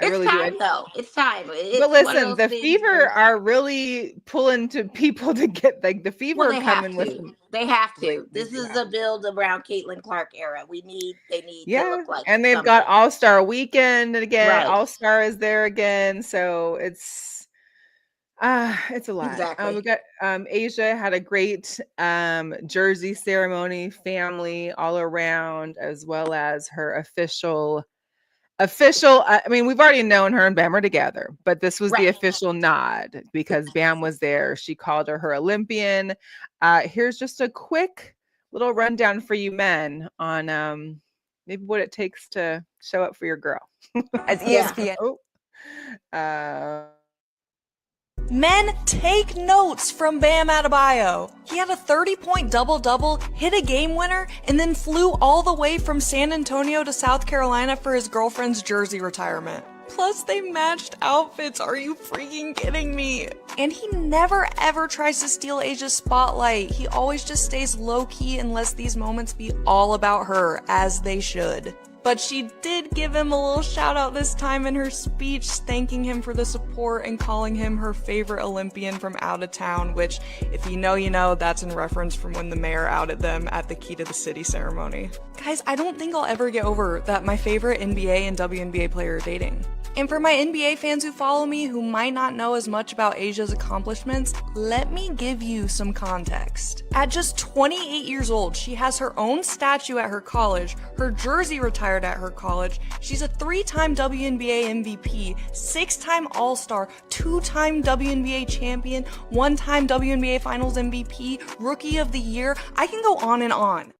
It's really time, though. It's time. But listen, the Fever are really pulling to people to get like the Fever coming with them. They have to. This is a build around Caitlin Clark era. They need to look like, and they've got All-Star Weekend again. Right. All-Star is there again. So it's a lot. Exactly. We got Asia had a great jersey ceremony, family all around, as well as her official. I mean, we've already known her and Bam are together, but this was the official nod because Bam was there. She called her Olympian. Here's just a quick little rundown for you men on maybe what it takes to show up for your girl. As ESPN. Men, take notes from Bam Adebayo. He had a 30-point double-double, hit a game winner, and then flew all the way from San Antonio to South Carolina for his girlfriend's jersey retirement. Plus, they matched outfits. Are you freaking kidding me? And he never ever tries to steal Asia's spotlight. He always just stays low-key and lets these moments be all about her, as they should. But she did give him a little shout out this time in her speech, thanking him for the support and calling him her favorite Olympian from out of town, which, if you know, that's in reference from when the mayor outed them at the Key to the City ceremony. Guys, I don't think I'll ever get over that my favorite NBA and WNBA player are dating. And for my NBA fans who follow me who might not know as much about Asia's accomplishments, let me give you some context. At just 28 years old, she has her own statue at her college, her jersey retired at her college, she's a 3-time WNBA MVP, 6-time All-Star, 2-time WNBA champion, 1-time WNBA Finals MVP, Rookie of the Year. I can go on and on.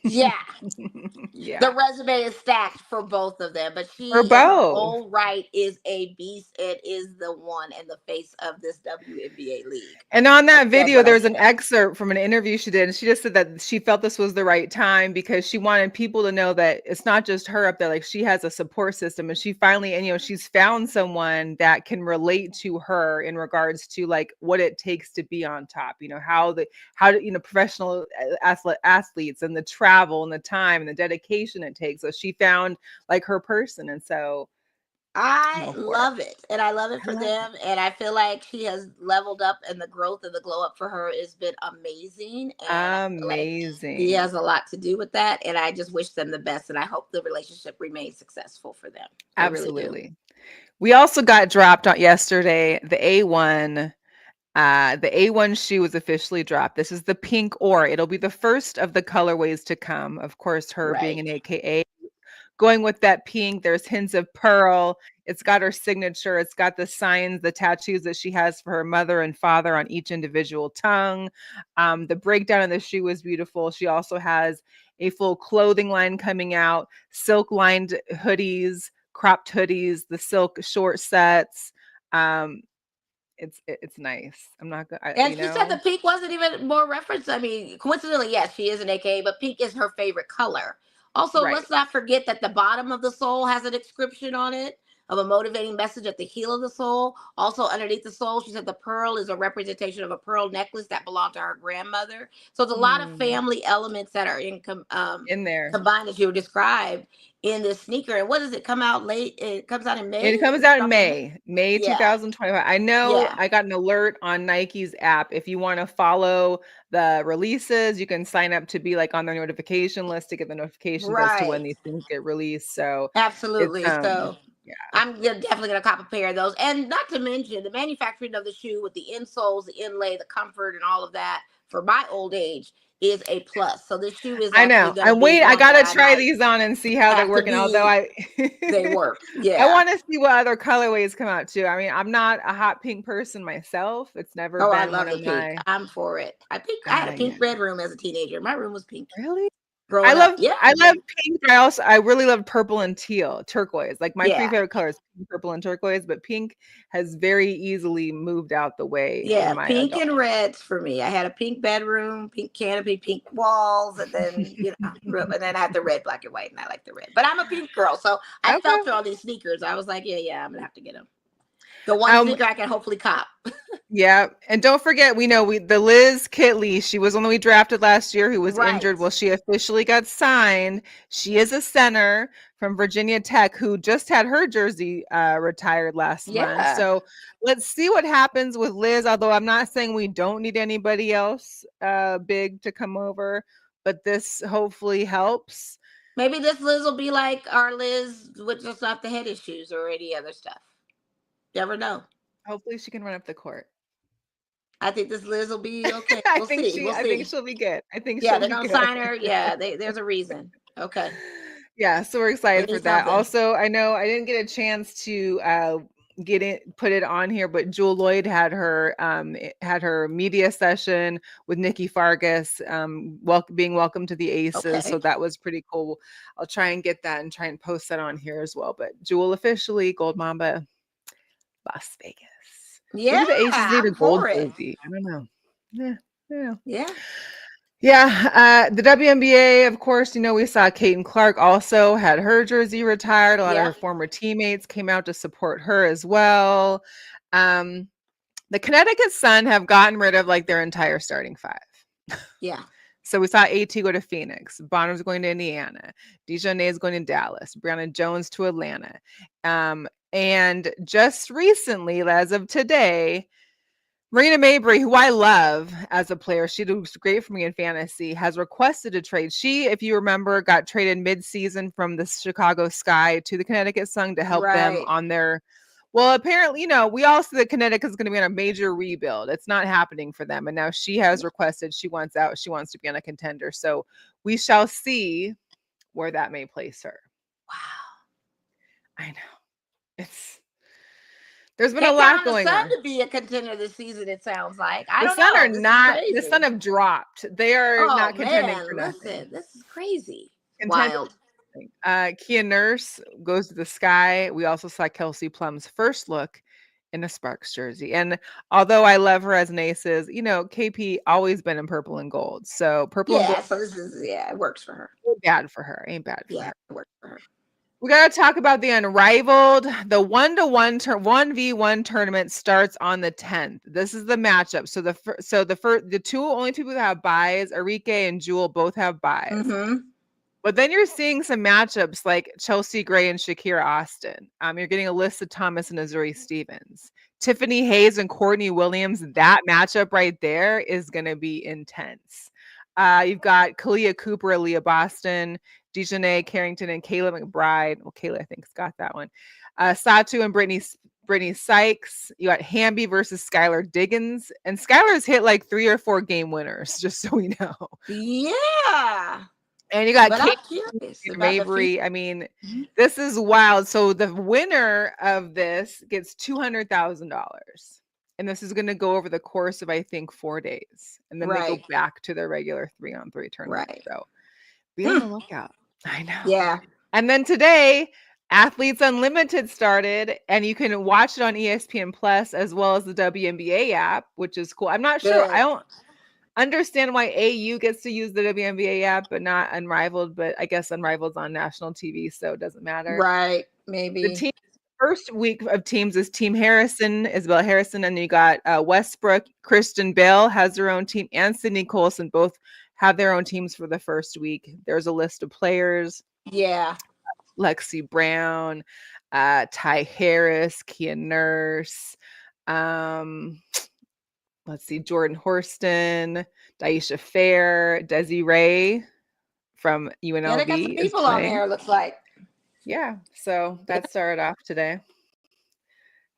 Yeah. The resume is stacked for both of them, but she, for in both, her own right, is a beast and is the one and the face of this WNBA league. And on that video, there's an excerpt from an interview she did, and she just said that she felt this was the right time because she wanted people to know that it's not just her up there. Like, she has a support system, and she finally, and she's found someone that can relate to her in regards to like what it takes to be on top. How professional athletes and the travel and the time and the dedication it takes. So she found like her person. And so I'm I all for it. love it, and I love it I for love it. them. And I feel like she has leveled up, and the growth and the glow up for her has been amazing. And I feel like he Amazing. has a lot to do with that. And I just wish them the best, and I hope the relationship remains successful for them. I really do. Absolutely. We also got dropped on yesterday, the A1. The A1 shoe was officially dropped. This is the pink ore. It'll be the first of the colorways to come. Of course, her being Right. an AKA. Going with that pink, there's hints of pearl. It's got her signature. It's got the signs, the tattoos that she has for her mother and father on each individual tongue. The breakdown of the shoe was beautiful. She also has a full clothing line coming out, silk lined hoodies, cropped hoodies, the silk short sets. Um, it's nice. I'm not gonna, And she said the pink wasn't even more reference. I mean, coincidentally, yes, she is an AKA, but pink is her favorite color. Also, right. let's not forget that the bottom of the sole has an inscription on it of a motivating message at the heel of the sole. Also, underneath the sole, she said the pearl is a representation of a pearl necklace that belonged to her grandmother. So it's a lot of Mm, family elements that are in there. combined, as you described, in this sneaker. And what does it come out late? It comes out in May. It comes out in Drop in May. May Yeah, 2025. I know yeah, I got an alert on Nike's app. If you want to follow the releases, you can sign up to be like on their notification list to get the notifications as to when right. these things get released. So it's Absolutely. So yeah. definitely gonna cop a pair of those. And not to mention the manufacturing of the shoe with the insoles, the inlay, the comfort, and all of that for my old age is a plus. So this shoe is I actually know. gonna be I one that gotta I try might these on and see how they're have to working. Although be. I They work. I Yeah. want to see what other colorways come out too. I mean, I'm not a hot pink person myself. It's never Oh, I been one love of the pink. my I'm for it. I had a yeah. pink bedroom as a teenager. My room was pink Really? growing up. Yeah. I love pink, but I really love purple and teal, turquoise. Like my 3 Yeah. favorite colors, pink, purple, and turquoise, but pink has very easily moved out the way in Yeah, my pink adult. and reds for me. I had a pink bedroom, pink canopy, pink walls, and then and then I had the red, black, and white, and I like the red. But I'm a pink girl, so I Okay. felt her on these sneakers. I was like, yeah, I'm gonna have to get them. The one Um, sneaker I can hopefully cop. yeah, and don't forget, we the Liz Kitley, she was one that we drafted last year who was Right. injured. Well, she officially got signed. She is a center from Virginia Tech who just had her jersey retired last month. Yeah. So let's see what happens with Liz. Although I'm not saying we don't need anybody else big to come over, but this hopefully helps. Maybe this Liz will be like our Liz with just not the head issues or any other stuff. Never know. Hopefully she can run up the court. I think this Liz will be okay. I We'll think see. We'll I think see. she'll be good. I think Yeah, she'll they're be gonna good. sign her. Yeah, there's a reason. Okay. Yeah, so we're We excited for need that. something. Also, I know I didn't get a chance to put it on here, but Jewel Lloyd had her media session with Nikki Fargas, being welcome to the Aces. So Okay. that was pretty cool. I'll try and get that and try and post that on here as well. But Jewel officially Gold Mamba, Las Vegas. Yeah, Maybe the Aces need a I'm gold for it. jersey. I don't know. Yeah. Yeah. Yeah, the WNBA, of course, we saw Caitlin Clark also had her jersey retired. A lot of Yeah. her former teammates came out to support her as well. The Connecticut Sun have gotten rid of like their entire starting five. Yeah. So we saw AT go to Phoenix, Bonner's going to Indiana, Dejournay is going to Dallas, Brianna Jones to Atlanta. And just recently, as of today, Marina Mabrey, who I love as a player, she looks great for me in fantasy, has requested a trade. She, if you remember, got traded mid-season from the Chicago Sky to the Connecticut Sun to help them Right. on their. Well, apparently, we all see that Connecticut is going to be on a major rebuild. It's not happening for them. And now she has requested, she wants out. She wants to be on a contender. So we shall see where that may place her. Wow. I know. There's been a Can't count lot on the going Sun on. to be a contender this season, it sounds like. I The don't Sun know. are This is not. The crazy. Sun have dropped. They are Oh not contending man, for nothing. listen, this is crazy. Contending. Wild. Kia Nurse goes to the Sky. We also saw Kelsey Plum's first look in a Sparks jersey. And although I love her as an Aces, KP always been in purple and gold. So purple and gold Yeah, so this is it works for her. ain't bad for her. Ain't bad for Yeah, her. it works for her. We got to talk about the Unrivaled. The 1v1 tournament starts on the 10th. This is the matchup. So the two only people that have buys, Arike and Jewel, both have buys. Mm-hmm. But then you're seeing some matchups like Chelsea Gray and Shakira Austin. You're getting Alyssa Thomas and Azuri Stevens. Tiffany Hayes and Courtney Williams. That matchup right there is going to be intense. You've got Kalia Cooper, Aaliyah Boston, Dejanay Carrington, and Kayla McBride. Well, Kayla, I think, has got that one. Satu and Brittany Sykes. You got Hamby versus Skylar Diggins. And Skylar's hit like 3 or 4 game winners, just so we know. Yeah. And you got Kate Mabry. I mean, this is wild. So the winner of this gets $200,000. And this is going to go over the course of, I think, 4 days. And then they go back to their regular 3-on-3 tournament. Right. So be on the lookout. I know. Yeah. And then today, Athletes Unlimited started, and you can watch it on ESPN Plus as well as the WNBA app, which is cool. I'm not sure. I don't understand why AU gets to use the WNBA app, but not Unrivaled. But I guess Unrivaled's on national TV, so it doesn't matter. Right. Maybe. The first week of teams is Team Harrison, Isabella Harrison, and you got Westbrook. Kristen Bale has her own team, and Sydney Colson both have their own teams for the first week. There's a list of players. Yeah. Lexi Brown, Ty Harris, Kia Nurse, let's see, Jordan Horston, Daisha Fair, Desi Ray from UNLV. Yeah, they got some people on there, looks like. Yeah, so that started off today.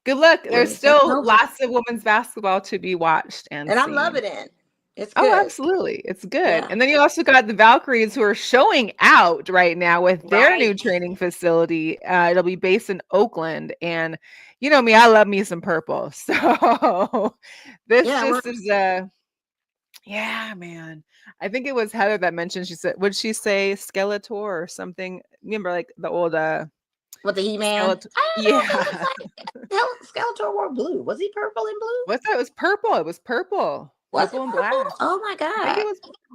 Good luck. There's still lots of women's basketball to be watched. And I'm loving it. It's good. Oh, absolutely. It's good. Yeah. And then you also got the Valkyries who are showing out right now with their new training facility. It'll be based in Oakland. And you know me, I love me some purple. So this is yeah, man. I think it was Heather that mentioned, she said, would she say Skeletor or something? Remember like the old with the He-Man? Yeah. Skeletor wore blue. Was he purple and blue? What's that? It was purple. It was purple. Purple and black. Oh my god!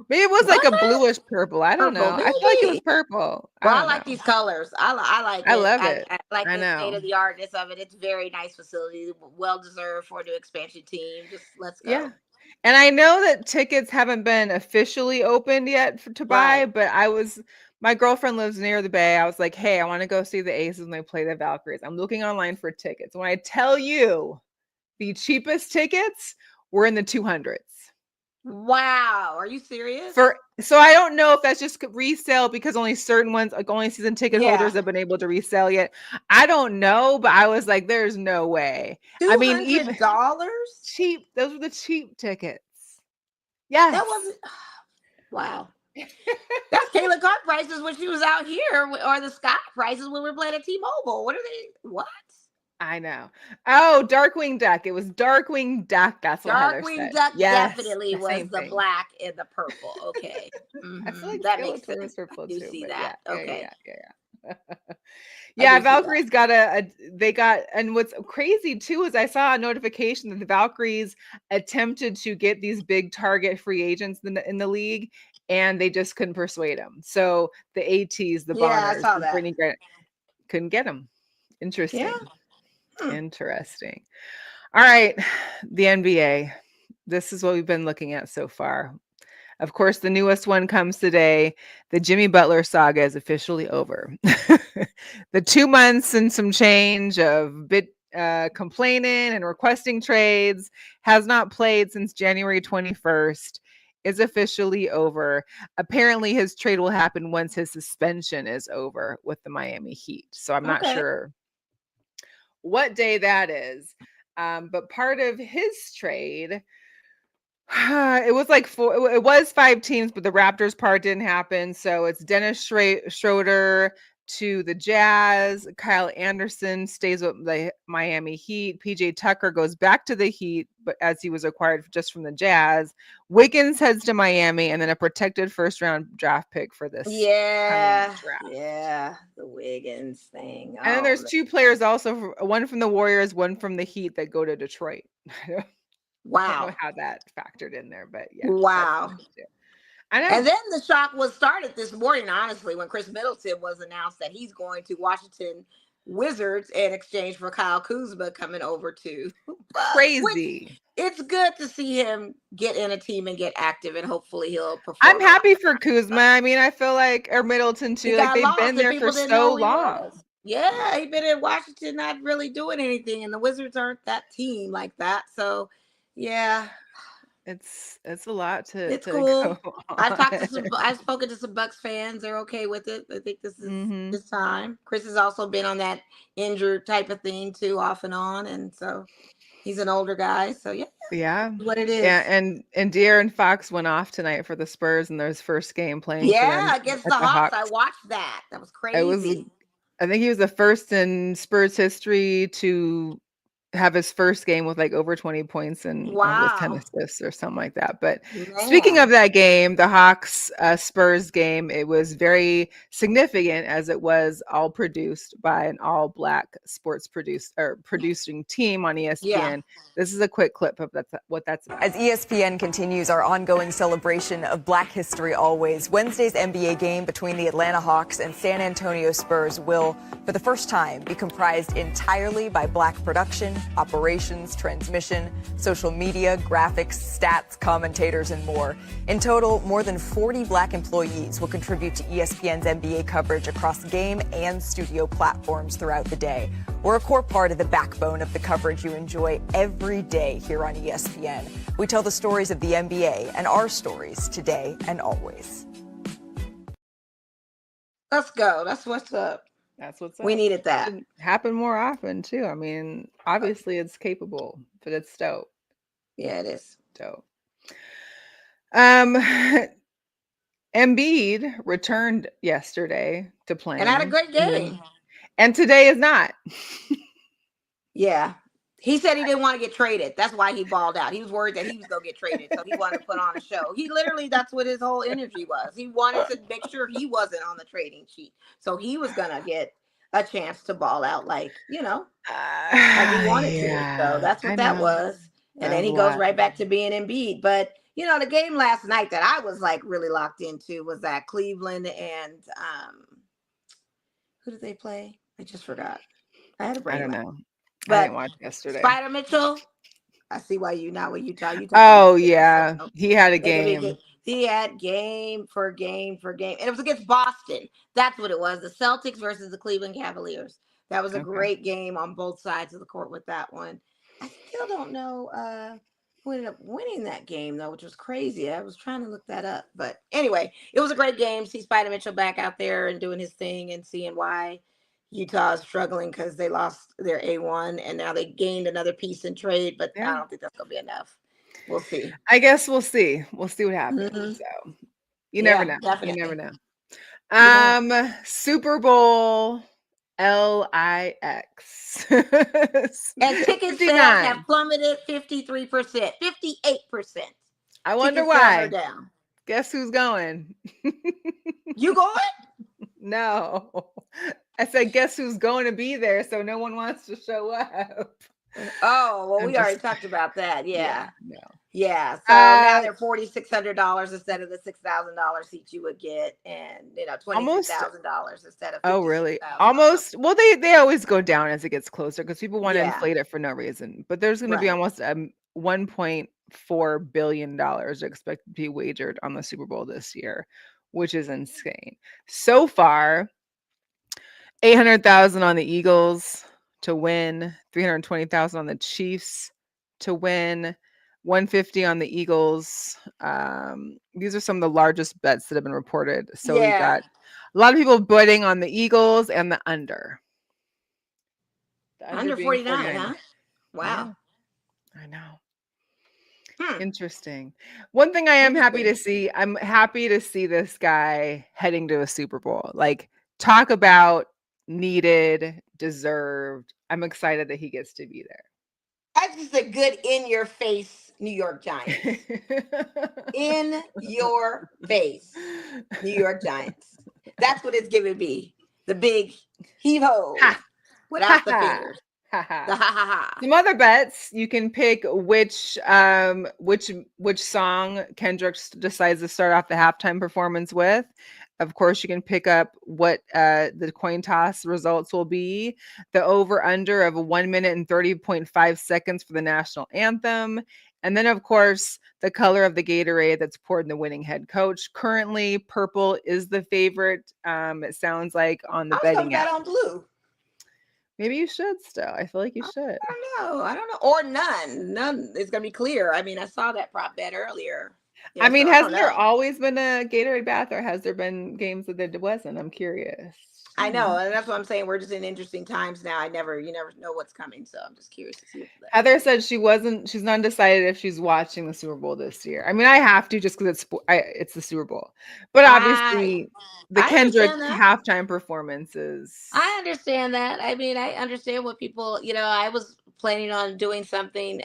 Maybe it was like a bluish purple. I don't know. I feel like it was purple. Well, I like these colors. I like it. I love it. I like the state of the artness of it. It's a very nice facility. Well deserved for a new expansion team. Just let's go. Yeah. And I know that tickets haven't been officially opened yet to buy, but my girlfriend lives near the Bay. I was like, hey, I want to go see the Aces when they play the Valkyries. I'm looking online for tickets. When I tell you the cheapest tickets were in the 200s. Wow. Are you serious? So I don't know if that's just resale because only certain ones, like only season ticket holders have been able to resell yet. I don't know, but I was like, there's no way. I mean, even $200 cheap. Those were the cheap tickets. Yes. That wasn't. Wow. That's Kayla Clark prices when she was out here, or the Scott prices when we were playing at T-Mobile. What are they? What? I know. Oh, Darkwing Duck. It was Darkwing Duck. That's what Darkwing Duck definitely was the black and the purple. Okay. I feel like that makes sense. Purple you too, see that. Yeah, okay. Yeah, Valkyries got and what's crazy too is I saw a notification that the Valkyries attempted to get these big target free agents in the league, and they just couldn't persuade them. So the ATs, the Bonners, I saw that. Couldn't get them. Interesting. Yeah. Interesting. All right, the NBA. This is what we've been looking at so far. Of course, the newest one comes today. The Jimmy Butler saga is officially over. The 2 months and some change of complaining and requesting trades, has not played since January 21st, is officially over. Apparently, his trade will happen once his suspension is over with the Miami Heat. So I'm not sure what day that is. But part of his trade, it was like it was 5 teams, but the Raptors part didn't happen. So it's Dennis Schroeder to the Jazz. Kyle Anderson stays with the Miami Heat. PJ Tucker goes back to the Heat, but as he was acquired just from the Jazz. Wiggins heads to Miami, and then a protected first-round draft pick for this. Yeah, the Wiggins thing. And then there's 2 players also, one from the Warriors, one from the Heat that go to Detroit. Wow. I don't know how that factored in there, but yeah. Wow. I know. And then the shock was started this morning, honestly, when Chris Middleton was announced that he's going to Washington Wizards in exchange for Kyle Kuzma coming over to Crazy. It's good to see him get in a team and get active, and hopefully he'll perform. I'm happy for Kuzma. I mean, I feel like, or Middleton too. Like they've been there for so long. Yeah, he's been in Washington, not really doing anything, and the Wizards aren't that team like that. So, yeah, it's a lot to. It's to cool. Go I've spoken to some Bucks fans. They're okay with it. I think this is his time. Chris has also been on that injured type of thing too, off and on, and so he's an older guy. So yeah, what it is. Yeah, and De'Aaron Fox went off tonight for the Spurs in their first game playing. Yeah, against the Hawks. I watched that. That was crazy. I think he was the first in Spurs history to have his first game with like over 20 points and almost 10 assists or something like that. But speaking of that game, the Hawks Spurs game, it was very significant as it was all produced by an all black sports producing team on ESPN. Yeah. This is a quick clip of what that's about. As ESPN continues our ongoing celebration of Black History Always, Wednesday's NBA game between the Atlanta Hawks and San Antonio Spurs will, for the first time, be comprised entirely by black production, operations, transmission, social media, graphics, stats, commentators, and more. In total, more than 40 black employees will contribute to ESPN's NBA coverage across game and studio platforms throughout the day. We're a core part of the backbone of the coverage you enjoy every day here on ESPN. We tell the stories of the NBA and our stories today and always. Let's go. That's what's up. That's what's up. We needed that. It happen more often too. I mean, obviously it's capable, but it's dope. Yeah, it is dope. Embiid returned yesterday to playing and had a great game. And today is not. Yeah. He said he didn't want to get traded. That's why he balled out. He was worried that he was going to get traded. So he wanted to put on a show. He literally, that's what his whole energy was. He wanted to make sure he wasn't on the trading sheet. So he was going to get a chance to ball out like he wanted to. So that's what that was. And then he goes right back to being Embiid. But, the game last night that I was like really locked into was that Cleveland and who did they play? I just forgot. I had a brain. I don't know. But I didn't watch yesterday. Spider Mitchell. I see why you not with Utah. Oh yeah, he had a game. He had game for game, and it was against Boston. That's what it was. The Celtics versus the Cleveland Cavaliers. That was a great game on both sides of the court with that one. I still don't know who ended up winning that game though, which was crazy. I was trying to look that up, but anyway, it was a great game. See Spider Mitchell back out there and doing his thing and seeing why Utah is struggling because they lost their A1 and now they gained another piece in trade, but I don't think that's going to be enough. We'll see. I guess we'll see. We'll see what happens. So you never know. Definitely. You never know. Super Bowl LIX. And ticket sales have plummeted 53%, 58%. I wonder why. Down. Guess who's going? You going? No. I said, guess who's going to be there? So no one wants to show up. Oh, well, we already talked about that. Yeah. Yeah. So now they're $4,600 instead of the $6,000 seats you would get, and $26,000 instead of. Oh, really? Almost. Well, they always go down as it gets closer because people want to inflate it for no reason. But there's going to be almost $1.4 billion expected to be wagered on the Super Bowl this year, which is insane. So far, 800,000 on the Eagles to win, 320,000 on the Chiefs to win, 150 on the Eagles. These are some of the largest bets that have been reported. So we got a lot of people betting on the Eagles and the under. Under 49, huh? Wow. Yeah. I know. Interesting. One thing I am happy to see, I'm happy to see this guy heading to a Super Bowl. Like, talk about needed, deserved. I'm excited that he gets to be there. That's just a good in your face New York Giants. In your face New York Giants. That's what it's giving me. The big heave ho without the fingers. The ha ha ha. Some other bets, you can pick which song Kendrick decides to start off the halftime performance with. Of course, you can pick up what the coin toss results will be. The over under of 1 minute and 30.5 seconds for the national anthem. And then, of course, the color of the Gatorade that's poured in the winning head coach. Currently, purple is the favorite. It sounds like on the I was gonna betting app. bet on blue. Maybe you should still. I feel like you should. I don't know. Or none. None is gonna be clear. I mean, I saw that prop bet earlier. I mean, so hasn't there know. always been a Gatorade bath, or has there been games that there wasn't? I'm curious. I know, and that's what I'm saying. We're just in interesting times now. You never know what's coming, so I'm just curious to see what that. Heather said she's not decided if she's watching the Super Bowl this year. I mean, I have to just because it's the Super Bowl, but obviously the Kendrick halftime performances. I understand that. I mean, I understand what people. I was planning on doing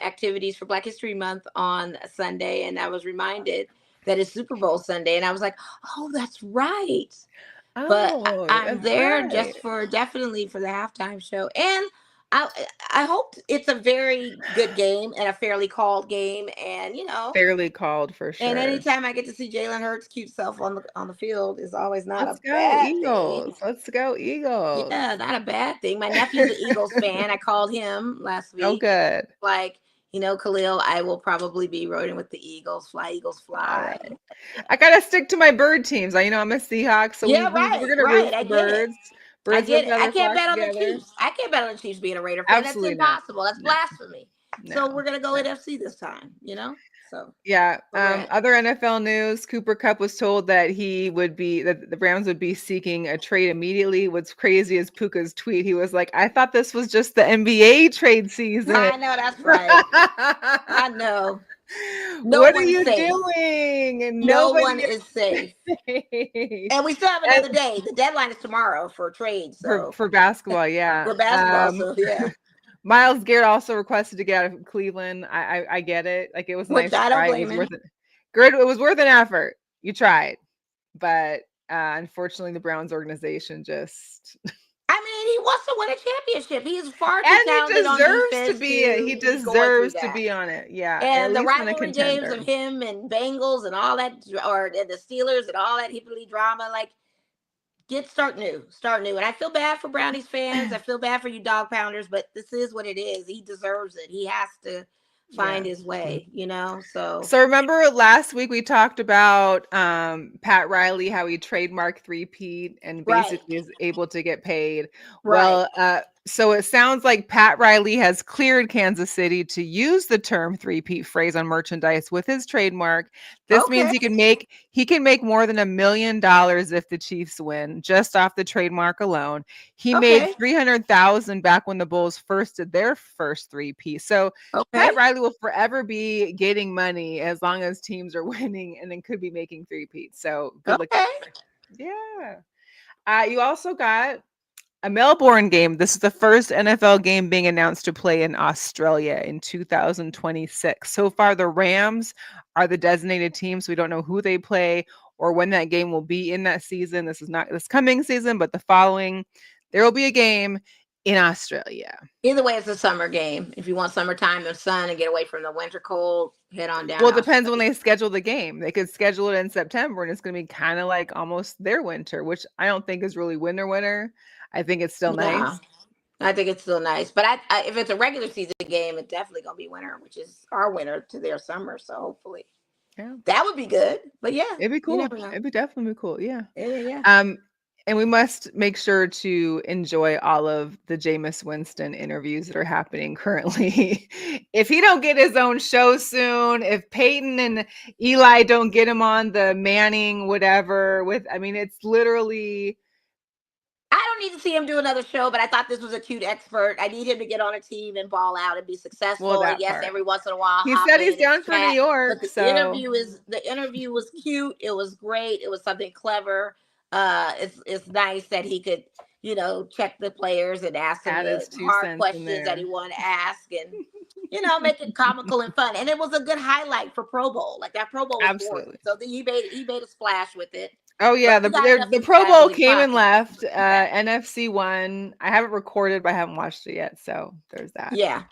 activities for Black History Month on Sunday, and I was reminded that it's Super Bowl Sunday, and I was like, oh, that's right. But I'm there definitely for the halftime show. And I hope it's a very good game and a fairly called game. And, fairly called for sure. And anytime I get to see Jalen Hurts' cute self on the field is always not Let's a bad Eagles. thing. Let's go Eagles. Yeah, not a bad thing. My nephew's an Eagles fan. I called him last week. Oh, good. Like, Khalil, I will probably be rooting with the Eagles. Fly, Eagles, fly. Right. I gotta stick to my bird teams. I'm a Seahawks, so we're gonna root for birds. I get it. I can't bet on the Chiefs. I can't bet on the Chiefs being a Raider fan. Absolutely That's impossible. not. That's blasphemy. No. So we're gonna go NFC this time. So yeah. Other NFL news: Cooper Kupp was told that the Browns would be seeking a trade immediately. What's crazy is Puka's tweet. He was like, "I thought this was just the NBA trade season." I know, that's right. I know. What are you doing? And no one is safe. And we still have another day. The deadline is tomorrow for trades. So. For basketball, yeah. For basketball, so yeah. Myles Garrett also requested to get out of Cleveland. I get it. Like, it was a nice try. It was worth an effort. You tried, but unfortunately, the Browns organization just. I mean, he wants to win a championship. He is far too talented on defense. He deserves to be on it. Yeah. And the rivalry games of him and Bengals and all that, and the Steelers and all that hippity drama, like, start new. And I feel bad for Brownies fans. I feel bad for you dog pounders, but this is what it is. He deserves it. He has to find his way, so remember last week we talked about Pat Riley, how he trademarked three-peat and basically is able to get paid. Well, so it sounds like Pat Riley has cleared Kansas City to use the term three-peat phrase on merchandise with his trademark. This means he can make more than $1 million if the Chiefs win, just off the trademark alone. He made $300,000 back when the Bulls first did their first three-peat. So Pat Riley will forever be getting money as long as teams are winning, and then could be making three-peats. So good luck. Yeah. You also got a Melbourne game. This is the first NFL game being announced to play in Australia in 2026. So far, the Rams are the designated team, so we don't know who they play or when that game will be in that season. This is not this coming season, but the following. There will be a game in Australia. Either way, it's a summer game. If you want summertime and sun and get away from the winter cold, head on down. Well, it depends when they schedule the game. They could schedule it in September, and it's going to be kind of like almost their winter, which I don't think is really winter. I think it's still nice. I think it's still nice. But I if it's a regular season game, it's definitely going to be winter, which is our winter to their summer. So hopefully that would be good. But yeah, it'd be cool. It'd be definitely cool. Yeah. Yeah. And we must make sure to enjoy all of the Jameis Winston interviews that are happening currently. If he don't get his own show soon, if Peyton and Eli don't get him on the Manning, whatever, it's literally. I don't need to see him do another show, but I thought this was a cute expert. I need him to get on a team and ball out and be successful. And yes, every once in a while. He said he's down for New York. But the interview was cute. It was great. It was something clever. It's nice that he could, check the players and ask them the hard questions that he wanted to ask, and make it comical and fun. And it was a good highlight for Pro Bowl. Like, that Pro Bowl was important. So he made a splash with it. Oh yeah, But you got enough the Pro insight Bowl to came and talk. left. Yeah. NFC won. I haven't recorded, but I haven't watched it yet. So there's that. Yeah.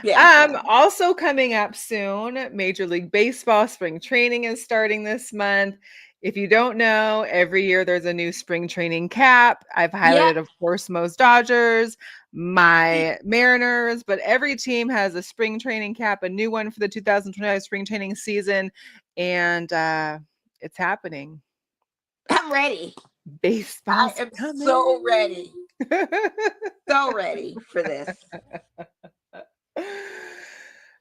Yeah. Also coming up soon, Major League Baseball spring training is starting this month. If you don't know, every year there's a new spring training cap. I've highlighted, of course, Mo's Dodgers, my Mariners, but every team has a spring training cap, a new one for the 2025 spring training season, and it's happening. I'm ready. Baseball's I am coming. so ready. So ready for this.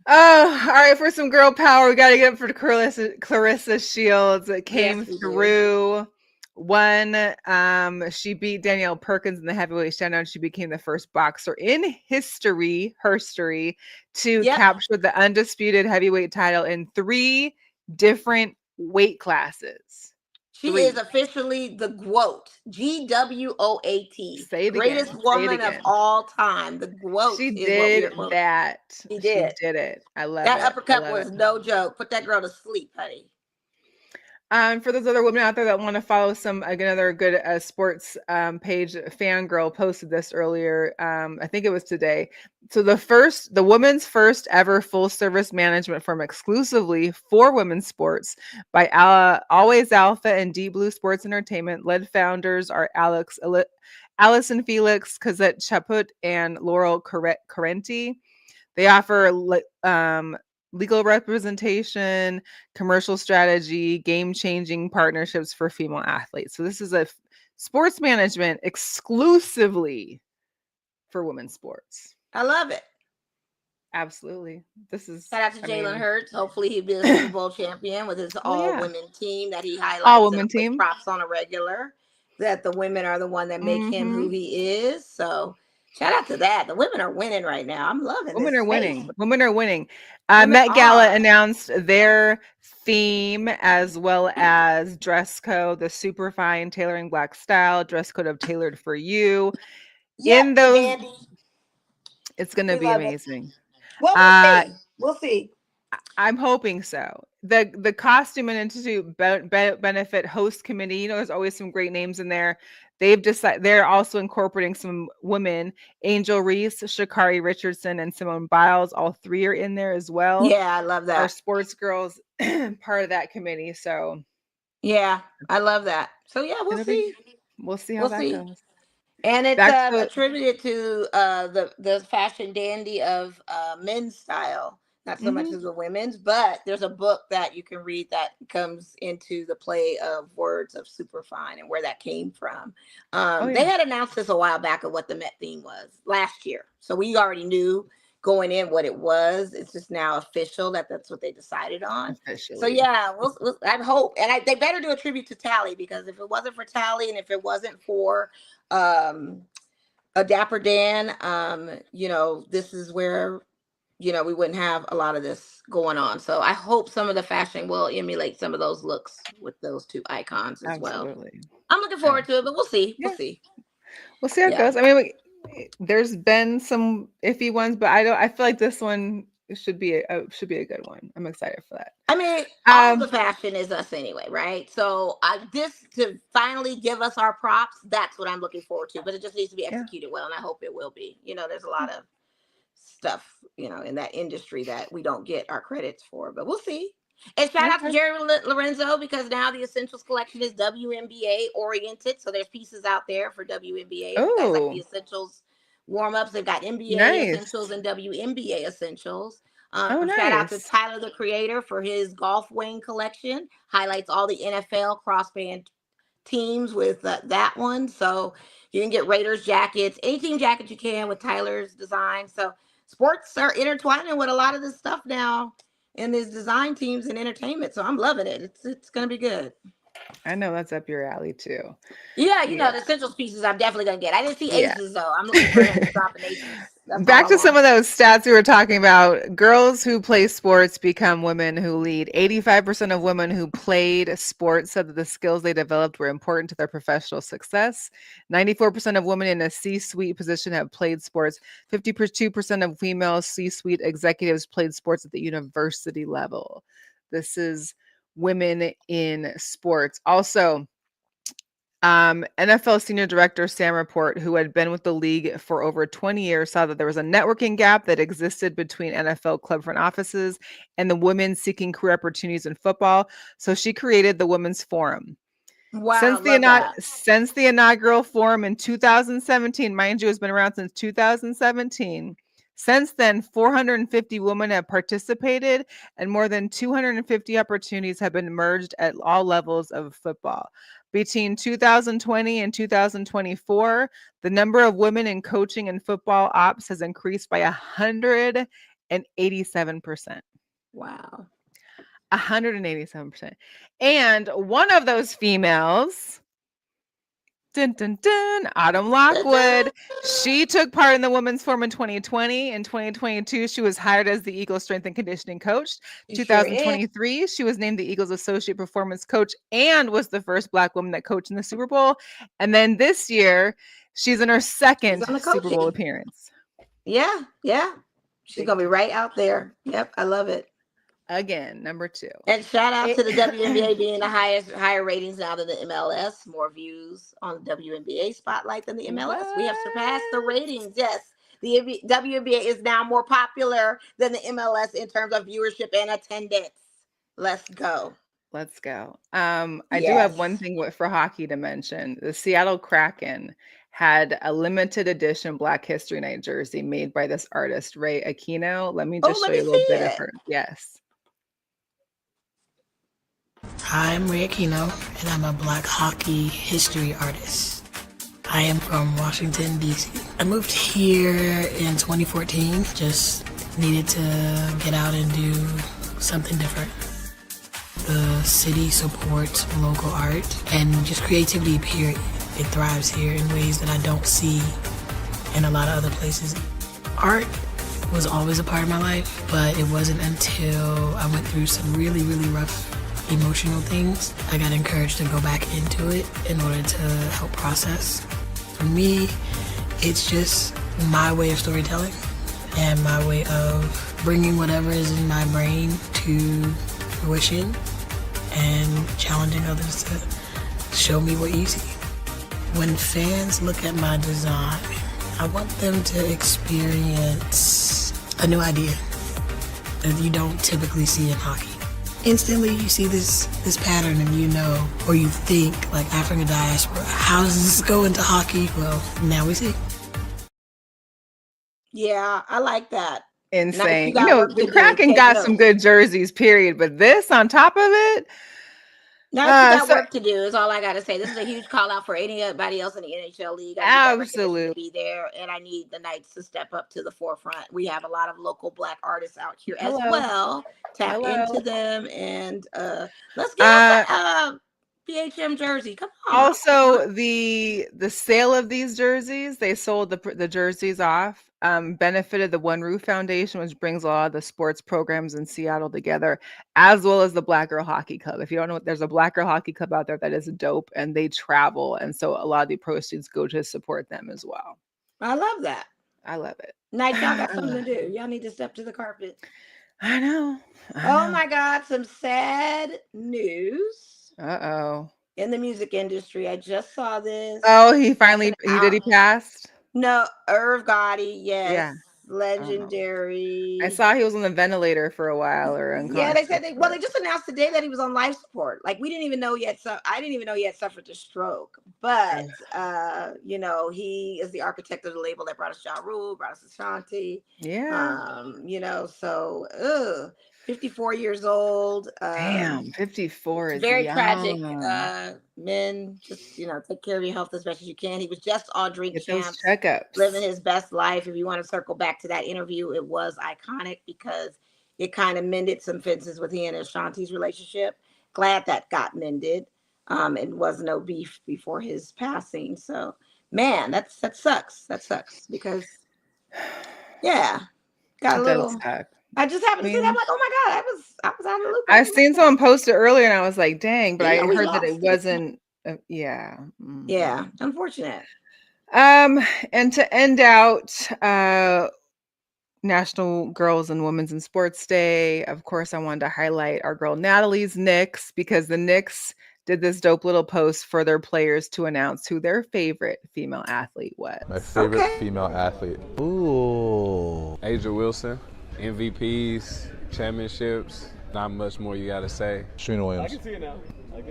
Oh, all right. For some girl power, we got to get up for Clarissa Shields. It came Yes, we do. through. She beat Danielle Perkins in the heavyweight showdown. She became the first boxer in history to capture the undisputed heavyweight title in 3 different weight classes. She is officially the GWOAT. GWOAT. Say it Greatest again. woman of all time. The GWOAT She is did what that. She did. She did it. I love that it. That uppercut was no joke. Put that girl to sleep, honey. For those other women out there that want to follow another good sports page, Fangirl posted this earlier. I think it was today. So the woman's first ever full service management firm exclusively for women's sports by Always Alpha and Deep Blue Sports Entertainment. Lead founders are Allison Felix, Cosette Chaput, and Laurel Carenti. They offer legal representation, commercial strategy, game-changing partnerships for female athletes. So this is a sports management exclusively for women's sports. I love it. Absolutely. This is shout out to Jalen Hurts. Hopefully he'll be a Super Bowl champion with his all-women team that he highlights. All-women team. Props on a regular. That the women are the one that make him who he is. So shout out to that. The women are winning right now. I'm loving Women this. Women are winning. Met Gala announced their theme as well as dress code, the super fine tailoring black style, dress code of tailored for you. In those, it's going to be amazing. Well, we'll see. I'm hoping so. The Costume and Institute benefit host committee, there's always some great names in there. They've decided they're also incorporating some women, Angel Reese, Sha'Carri Richardson, and Simone Biles. All 3 are in there as well. Yeah, I love that. Our sports girls part of that committee. So yeah, I love that. So yeah, we'll see. We'll see how that goes. And it's attributed to the fashion dandy of men's style. Not so much as the women's, but there's a book that you can read that comes into the play of words of superfine and where that came from. They had announced this a while back of what the Met theme was last year. So we already knew going in what it was. It's just now official that's what they decided on. Officially. So yeah, I hope. And they better do a tribute to Tally, because if it wasn't for Tally and if it wasn't for a Dapper Dan, this is where we wouldn't have a lot of this going on. So I hope some of the fashion will emulate some of those looks with those 2 icons as well. I'm looking forward to it, but we'll see. We'll see. We'll see how it goes. I mean, there's been some iffy ones, but I feel like this one should be a good one. I'm excited for that. I mean, all the fashion is us anyway, right? So this to finally give us our props, that's what I'm looking forward to. But it just needs to be executed well, and I hope it will be. There's a lot of stuff, in that industry that we don't get our credits for, but we'll see. And shout out to Jerry Lorenzo, because now the Essentials collection is WNBA oriented. So there's pieces out there for WNBA. You guys like the Essentials warm-ups. They've got NBA Essentials and WNBA Essentials. Shout out to Tyler, the creator, for his golf wing collection. Highlights all the NFL crossband teams with that one. So you can get Raiders jackets, any team jacket you can with Tyler's design. So sports are intertwining with a lot of this stuff now in these design teams and entertainment. So I'm loving it. It's going to be good. I know that's up your alley too. Yeah, the Essentials pieces I'm definitely going to get. I didn't see Aces though. I'm looking for him to drop an Aces. Back to some of those stats we were talking about. Girls who play sports become women who lead. 85% of women who played sports said that the skills they developed were important to their professional success. 94% of women in a C-suite position have played sports. 52% of female C-suite executives played sports at the university level. This is women in sports. Also, NFL senior director Sam Rapport, who had been with the league for over 20 years, saw that there was a networking gap that existed between NFL club front offices and the women seeking career opportunities in football. So she created the Women's Forum. Wow, love that. Since the inaugural forum in 2017, mind you, has been around since 2017. Since then, 450 women have participated, and more than 250 opportunities have been merged at all levels of football. Between 2020 and 2024, the number of women in coaching and football ops has increased by 187%. Wow. 187%. And one of those females, Autumn Lockwood, she took part in the Women's Forum in 2020. In 2022, she was hired as the Eagles strength and conditioning coach. 2023, she was named the Eagles Associate Performance Coach and was the first Black woman that coached in the Super Bowl. And then this year, she's in her second Super Bowl appearance. Yeah. She's going to be right out there. Yep, I love it. Again, number 2. And shout out to the WNBA being the higher ratings now than the MLS. More views on the WNBA spotlight than the MLS. What? We have surpassed the ratings. Yes, the WNBA is now more popular than the MLS in terms of viewership and attendance. Let's go. I do have one thing for hockey to mention. The Seattle Kraken had a limited edition Black History Night jersey made by this artist, Ray Aquino. Let me just show you a little bit of her. Yes. Hi, I'm Ray Aquino, and I'm a Black hockey history artist. I am from Washington, D.C. I moved here in 2014, just needed to get out and do something different. The city supports local art and just creativity, period. It thrives here in ways that I don't see in a lot of other places. Art was always a part of my life, but it wasn't until I went through some really, really rough emotional things I got encouraged to go back into it in order to help process. For me, it's just my way of storytelling and my way of bringing whatever is in my brain to fruition and challenging others to show me what you see. When fans look at my design, I want them to experience a new idea that you don't typically see in hockey. Instantly, you see this pattern and you know, or you think, like African diaspora, how does this go into hockey? Well, now we see. Yeah, I like that. Insane. The Kraken got some good jerseys, period. But this on top of it, now you got work to do is all I got to say. This is a huge call out for anybody else in the NHL league. I need absolutely to be there, and I need the Knights to step up to the forefront. We have a lot of local Black artists out here as well. Tap into them, and let's get that BHM jersey. Come on. Also, the sale of these jerseys, they sold the jerseys off. Benefited the One Roof Foundation, which brings a lot of the sports programs in Seattle together, as well as the Black Girl Hockey Club. If you don't know, there's a Black Girl Hockey Club out there that is dope, and they travel, and so a lot of the proceeds go to support them as well. I love that. I love it. Night, y'all got something to do. Y'all need to step to the carpet. I know. Oh my God, some sad news. Uh-oh. In the music industry, I just saw this. Oh, he passed? No, Irv Gotti, yes. Yeah. Legendary. I saw he was on the ventilator for a while or unconscious. Yeah, they said they just announced today that he was on life support. Like we didn't even know yet. So I didn't even know he had suffered a stroke. But he is the architect of the label that brought us Ja Rule, brought us Ashanti. Yeah. 54 years old. Damn, 54 is very young. Tragic. Men, just take care of your health as best as you can. He was just on Drink Champs, checkups, living his best life. If you want to circle back to that interview, it was iconic because it kind of mended some fences with he and Ashanti's relationship. Glad that got mended. It was no beef before his passing. So, man, that sucks. That sucks because, got a little. Suck. I just happened to see that. I'm like, oh my God, I was out of the loop. I seen someone post it earlier and I was like, dang, but I heard that it wasn't. Yeah, unfortunate. And to end out, National Girls and Women's in Sports Day. Of course, I wanted to highlight our girl Natalie's Knicks, because the Knicks did this dope little post for their players to announce who their favorite female athlete was. My favorite female athlete. Ooh. Asia Wilson, MVPs, championships. Not much more you gotta say. Serena Williams. I can see it now.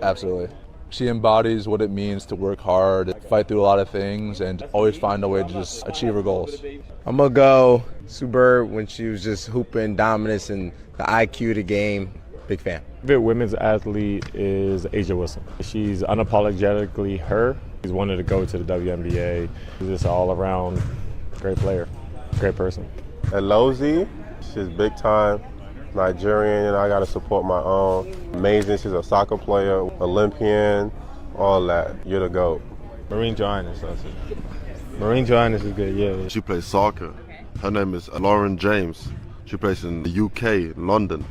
Absolutely. She embodies what it means to work hard, fight through a lot of things, and always find a way to just achieve her goals. I'm gonna go Sue Bird when she was just hooping dominance and the IQ of the game. Big fan. Favorite women's athlete is Asia Wilson. She's unapologetically her. She's wanted to go to the WNBA. She's just an all-around great player, great person. Elozi, she's big time. Nigerian, I gotta support my own. Amazing, she's a soccer player, Olympian, all that. You're the GOAT. Marine Johannes, that's it. Marine Johannes is good, yeah. She plays soccer. Her name is Lauren James. She plays in the UK, London,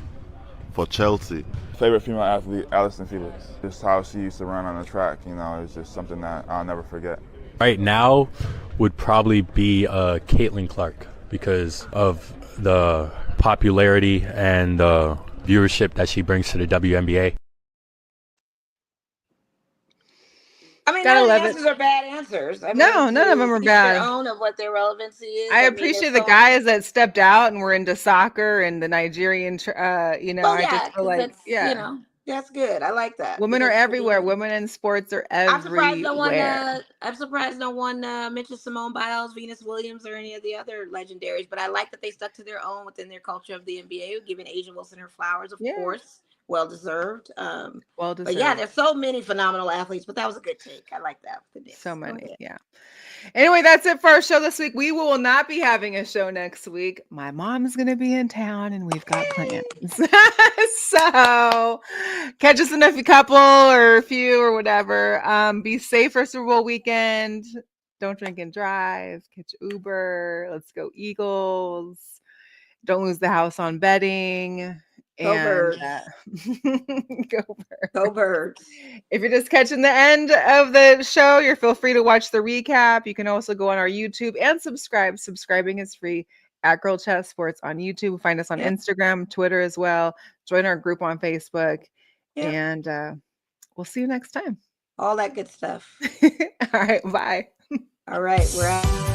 for Chelsea. Favorite female athlete, Alison Felix. Just how she used to run on the track, you know, it's just something that I'll never forget. Right now would probably be Caitlin Clark, because of the popularity and the viewership that she brings to the WNBA. I mean, Gotta none of love the it. answers are bad answers. I mean, No, none of them are each bad. Their own of what their relevancy is. I mean, appreciate there's the so- guys that stepped out and were into soccer and the Nigerian, you know, Well, I yeah, just feel 'cause like, that's, yeah. you know, that's good. I like that. Women are Because, everywhere. Women in sports are everywhere. I'm surprised no one. I'm surprised no one mentioned Simone Biles, Venus Williams, or any of the other legendaries. But I like that they stuck to their own within their culture of the NBA, giving Asia Wilson her flowers, of course, well deserved. Well But deserved. yeah, there's so many phenomenal athletes. But that was a good take. I like that. The Knicks. So Go many, ahead. yeah. Anyway, that's it for our show this week. We will not be having a show next week. My mom's going to be in town and we've got plans. So catch us in a couple or a few or whatever. Be safe for Super Bowl weekend. Don't drink and drive. Catch Uber. Let's go Eagles. Don't lose the house on betting. Go Birds. Go Birds. Go Birds. If you're just catching the end of the show, you're feel free to watch the recap. You can also go on our YouTube and subscribe. Subscribing is free at Girl Chat Sports on YouTube. Find us on Instagram, Twitter as well. Join our group on Facebook. And we'll see you next time. All that good stuff. All right. Bye. All right. We're out.